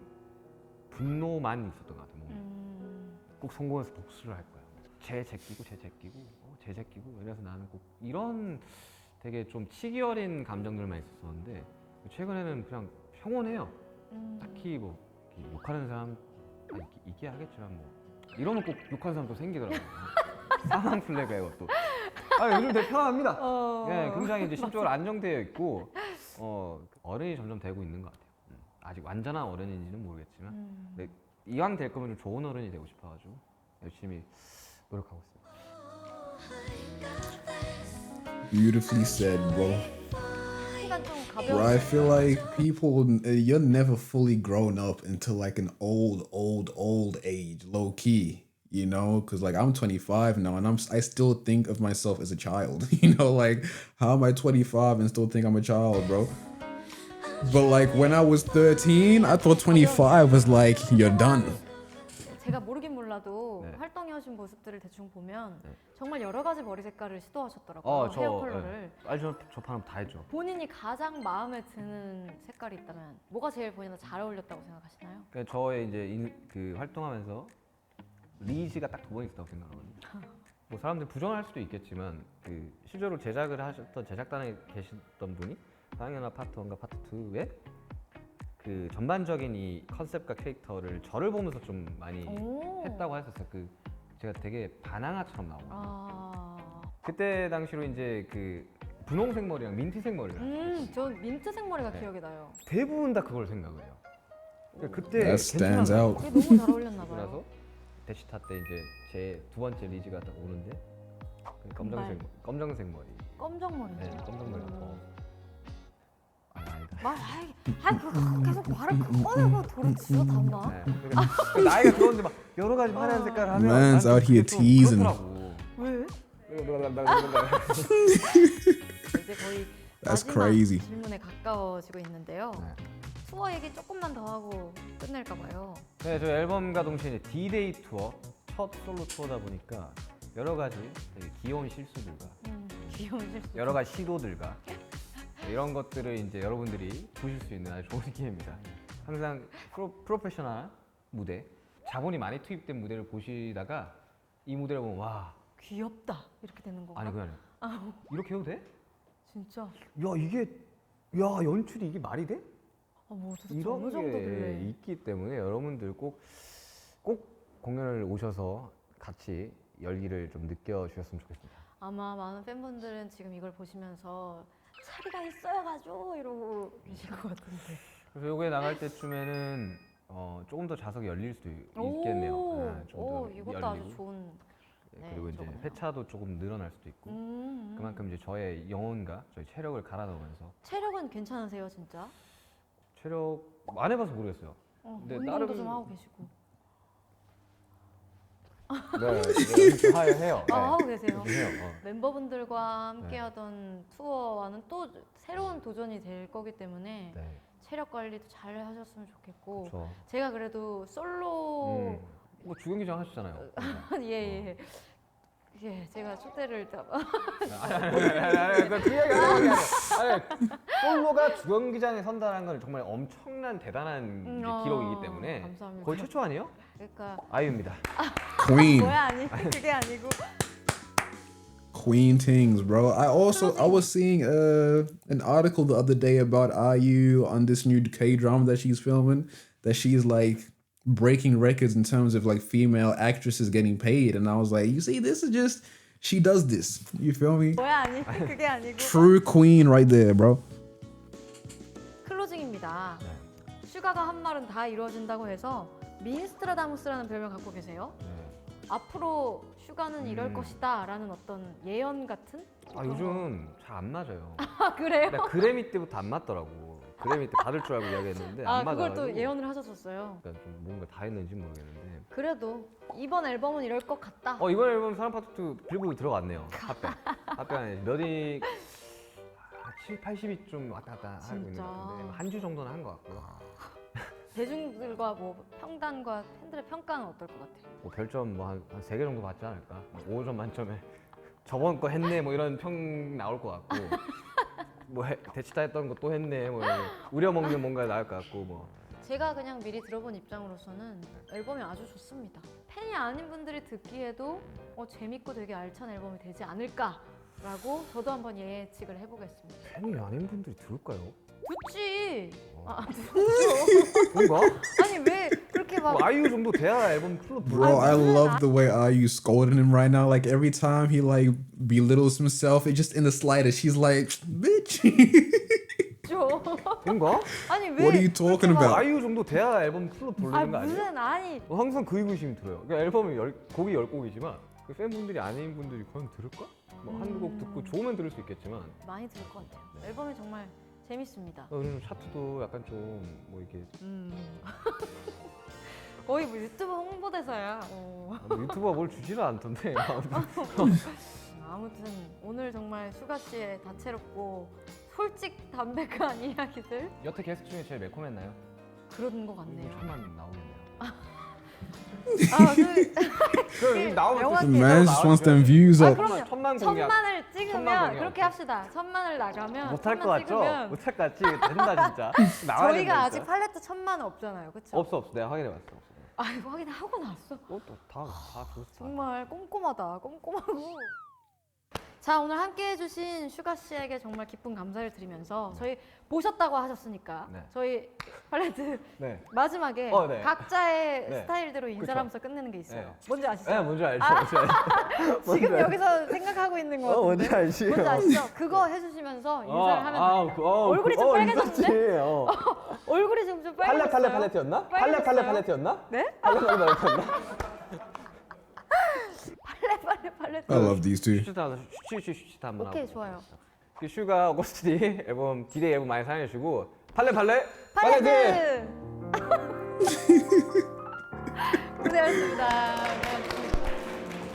분노만 있었던 것 같아요. 꼭 성공해서 복수를 할 거야. 쟤 제끼고 이래서 나는 꼭 이런 되게 좀 치기 어린 감정들만 있었었는데 최근에는 그냥 평온해요. 딱히 뭐 이렇게 욕하는 사람 있긴 하겠지만 뭐 이러면 꼭 욕하는 사람도 생기더라고요. 상황 플레이가 이것도. 요즘 되게 편안합니다. 네, 굉장히 이제 심적으로 안정되어 있고 어른이 점점 되고 있는 것 같아요. 아직 완전한 어른인지는 모르겠지만 근데 이왕 될 거면 좀 좋은 어른이 되고 싶어가지고 열심히 노력하고 있습니다. Beautifully said, bro. 시간 좀 Bro, I feel like people, you're never fully grown up until like an old age, low key, because like I'm 25 now and I still think of myself as a child, like how am I 25 and still think I'm a child, bro? But like when I was 13, I thought 25 was like, you're done. 제가 모르긴 몰라도 네. 활동해오신 모습들을 대충 보면 정말 여러 가지 머리 색깔을 시도하셨더라고요. 헤어 컬러를. 저 파는 다 했죠. 본인이 가장 마음에 드는 색깔이 있다면 뭐가 제일 본인한테 잘 어울렸다고 생각하시나요? 그러니까 저의 이제 그 활동하면서 리즈가 딱 2번 있었다고 생각하거든요. 뭐 사람들이 부정할 수도 있겠지만 그 실제로 제작을 하셨던 제작단에 계셨던 분이 사랑연화 파트 1과 파트 2에 그 전반적인 이 컨셉과 캐릭터를 저를 보면서 좀 많이 했다고 하셨어요. 그 제가 되게 바나나처럼 나오거든요. 그때 당시로 이제 그 분홍색 머리랑 민트색 머리랑 전 민트색 머리가 네. 기억이 나요. 대부분 다 그걸 생각을 해요. 그러니까 그때 That stands 괜찮았나? out. 그게 너무 잘 어울렸나 봐요. 그래서 대시타 때 이제 제 2번째 리즈가 딱 오는데 그 검정색 머리. 검정 머리죠. 네, 검정 머리가 더. 아니다. 그거 계속 말을 꺼내고 도로 주워 담아. 네. 그러니까 나이가 들었는데 막 여러 가지 화려한 색깔을 하면 Man's 난 out here 좀 teasing. 그렇더라고. 왜? 이제 거의 That's 마지막 crazy. 질문에 가까워지고 있는데요. 네. 투어 얘기 조금만 더 하고 끝낼까 봐요. 네, 저희 앨범과 동시에 이제 D-Day 투어 첫 솔로 투어다 보니까 여러 가지 되게 귀여운 실수들과 귀여운 실수. 여러 가지 시도들과 이런 것들을 이제 여러분들이 보실 수 있는 아주 좋은 기회입니다. 항상 프로페셔널 무대, 자본이 많이 투입된 무대를 보시다가 이 무대를 보면 와, 귀엽다 이렇게 되는 건가? 아니 그게 아니야. 이렇게 해도 돼? 진짜. 야 이게 야 연출이 이게 말이 돼? 뭐 도대체 이런 어느 게 정도길래? 있기 때문에 여러분들 꼭 공연을 오셔서 같이 열기를 좀 느껴주셨으면 좋겠습니다. 아마 많은 팬분들은 지금 이걸 보시면서 차리가 있어야가지고 이러고 계실 것 같은데. 그래서 요게 나갈 때쯤에는 조금 더 좌석이 열릴 수도 있겠네요. 오, 좀 이것도 더 아주 열리고. 좋은. 네, 그리고 이제 그러네요. 회차도 조금 늘어날 수도 있고 그만큼 이제 저의 영혼과 저희 체력을 갈아 넣으면서 체력은 괜찮으세요, 진짜? 체력 안 해봐서 모르겠어요. 근데 운동도 나름- 좀 하고 계시고. 네, 해요. 아, 하고 계세요. 해요. 멤버분들과 함께하던 투어와는 또 새로운 도전이 될 거기 때문에 네, 체력 관리도 잘 하셨으면 좋겠고 그렇죠. 제가 그래도 솔로 뭐 주경기장 하셨잖아요. 예. 예, 제가 초대를 아니, 그 얘기 아니, 솔로가 주경기장에 선다는 건 정말 엄청난 대단한 이제 기록이기 때문에 감사합니다. 거의 최초 아니에요? 그러니까 아이유입니다. Queen. 뭐야 아니 그게 아니고 Queen Tings, bro. I was seeing an article the other day about IU on this new K-drama that she's filming, that she's like breaking records in terms of like female actresses getting paid, and I was like, you see, this is just she does this. You feel me? 뭐야 아니 그게 아니고 True queen right there, bro. 클로징입니다. 슈가가 한 말은 다 이루어진다고 해서 민스트라다무스라는 별명 갖고 계세요. 앞으로 슈가는 이럴 것이다라는 어떤 예언 같은? 요즘 잘 안 맞아요. 아 그래요? 나 그래미 때부터 안 맞더라고. 그래미 때 받을 줄 알고 이야기했는데 안 그걸 맞아가지고. 또 예언을 하셨었어요. 그러니까 좀 뭔가 다 했는지 모르겠는데. 그래도 이번 앨범은 이럴 것 같다. 이번 앨범 사랑 파트 2 빌보드 들어갔네요. 핫백 아니지. 몇위 7, 80위 좀 왔다 갔다 하고 있는 진짜. 것 같은데 한 주 정도는 한 것 같고요. 대중들과 뭐 평단과 팬들의 평가는 어떨 것 같아요? 뭐 별점 뭐 한 3개 정도 받지 않을까? 5점 만점에 저번 거 했네 뭐 이런 평 나올 것 같고 뭐 대치다 했던 거 또 했네 뭐 이런 우려먹는 뭔가 나올 것 같고 뭐. 제가 그냥 미리 들어본 입장으로서는 앨범이 아주 좋습니다. 팬이 아닌 분들이 듣기에도 재밌고 되게 알찬 앨범이 되지 않을까라고 저도 한번 예측을 해보겠습니다. 팬이 아닌 분들이 들을까요? 듣지. 뭔가? 아니 왜 그렇게 막 뭐 아이유 정도 돼야 앨범 풀로 불러. Bro, I love the way IU scolding him right now. Like every time he like belittles himself, it just in the slightest, she's like, "Bitch." 죠. 뭔가? 아니 왜? What are you talking 그렇게 막- about? 아이유 정도 돼야 앨범 풀로 부르는 거 아니에요? 무슨 아니 항상 그 의구심이 들어요. 그러니까 앨범이 곡이 10곡이지만 그 팬분들이 아닌 분들이 과연 들을까? 뭐 한두 곡 듣고 좋으면 들을 수 있겠지만 많이 들을 것 같아요. 앨범이 정말 재밌습니다. 요즘 차트도 약간 좀 뭐 이렇게 거의 뭐 유튜브 홍보대사야. 뭐 유튜버가 뭘 주지는 않던데 아무튼 오늘 정말 슈가 씨의 다채롭고 솔직담백한 이야기들 여태 게스트 중에 제일 매콤했나요? 그런 것 같네요. 천만 나오겠네요. 그럼 나오면 영화 The man just wants them views up. 그럼요. 천만 공약. 천만을 찍으면 천만 공약. 그렇게 합시다. 천만을 나가면 못할 것 천만 같죠? 찍으면 못할 것 같지? 된다 진짜. 나와야 저희가 된다, 아직 진짜. 팔레트 1000만 없잖아요. 그렇죠? 없어. 내가 확인해봤어. 없어. 아이고 확인하고 나왔어. 또다 줬어. 정말 꼼꼼하다. 꼼꼼하고. 자 오늘 함께 해주신 슈가 씨에게 정말 깊은 감사를 드리면서 저희 보셨다고 하셨으니까 네. 저희 팔레트 네. 마지막에 네. 각자의 네. 스타일대로 인사를 하면서 끝내는 게 있어요. 네. 뭔지 아시죠? 네, 뭔지 알죠. 뭔지 알죠. 지금 여기서 생각하고 있는 거 같은데. 뭔지 알지. 뭔지 아시죠? 그거 해주시면서 인사를 하면 됩니다. 얼굴이 좀 빨개졌는데? 있었지. 얼굴이 좀 빨개졌어요. 팔레트였나? 빨개졌어요. 팔레트였나? 네? 팔레트였나? 팔레트. I love these two. 슈슈 한번 오케이 하고. 좋아요. 그 슈가 오거스티 앨범 디데이 앨범 많이 사랑해 주시고 팔레트. 팔레트. 고생하셨습니다.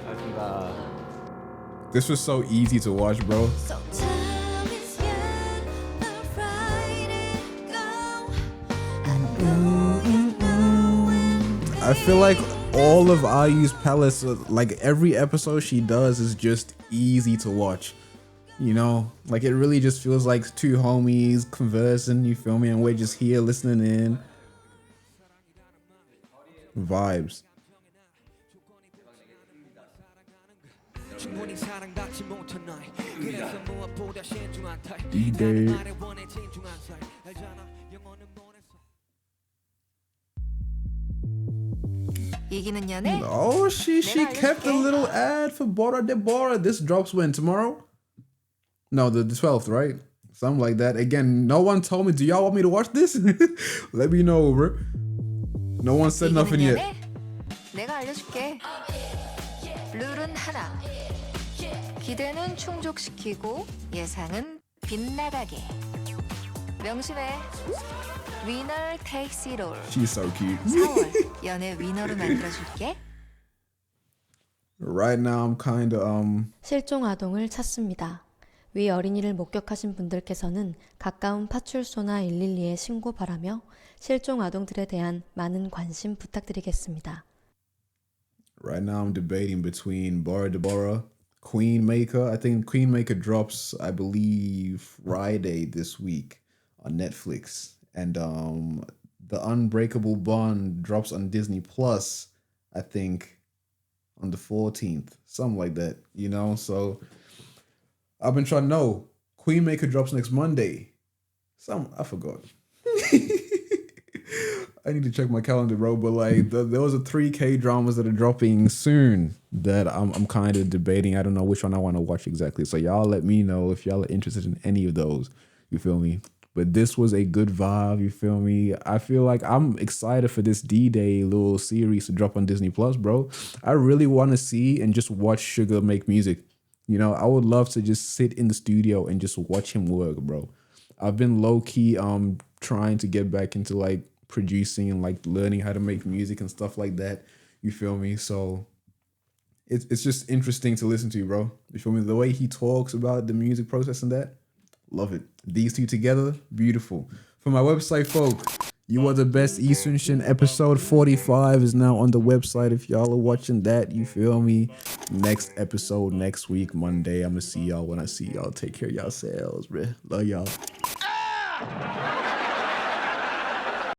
알겠습니다. This was so easy to watch, bro. So time is young, I'll ride it, go. I feel like all of IU's palettes, like every episode she does, is just easy to watch. You know, like it really just feels like two homies conversing. You feel me? And we're just here listening in. Vibes. 충분히 사랑받지 못한 날 그래서 무엇보다 신중한 탈 D-Day. 나를 원해 진중한 살 알잖아 영혼은 보내서 이기는 연애 Oh, she kept a little ad for Bora de Bora. This drops when tomorrow? No, the 12th, right? Something like that. Again, no one told me. Do y'all want me to watch this? Let me know, bro. No one said nothing 이기는 yet. 연애 내가 알려줄게. 룰은 하나. 기대는 충족시키고 예상은 빗나가게. 명심해. Winner takes it all. She's so cute. 4월 연애 위너로 만들어줄게. Right now, I'm kind of 실종 아동을 찾습니다. 위 어린이를 목격하신 분들께서는 가까운 파출소나 112에 신고 바라며 실종 아동들에 대한 많은 관심 부탁드리겠습니다. Right now, I'm debating between Bora Deborah, Queen Maker. I think Queen Maker drops, I believe, Friday this week on Netflix, and The Unbreakable Bond drops on Disney Plus. I think on the 14th, something like that. You know, so I've been trying to know. Queen Maker drops next Monday. I forgot. I need to check my calendar, bro. But like, there was a 3K dramas that are dropping soon that I'm kind of debating. I don't know which one I want to watch exactly. So y'all let me know if y'all are interested in any of those. You feel me? But this was a good vibe. You feel me? I feel like I'm excited for this D-Day little series to drop on Disney Plus, bro. I really want to see and just watch Sugar make music. You know, I would love to just sit in the studio and just watch him work, bro. I've been low key trying to get back into like producing and like learning how to make music and stuff like that. You feel me? So it's just interesting to listen to, bro. You feel me? The way he talks about the music process and that, love it. These two together, beautiful. For my website, folk, You Are the Best Eastern Shin episode 45 is now on the website. If y'all are watching that, you feel me? Next episode next week, Monday. I'm gonna see y'all when I see y'all. Take care of yourselves, bruh. Love y'all.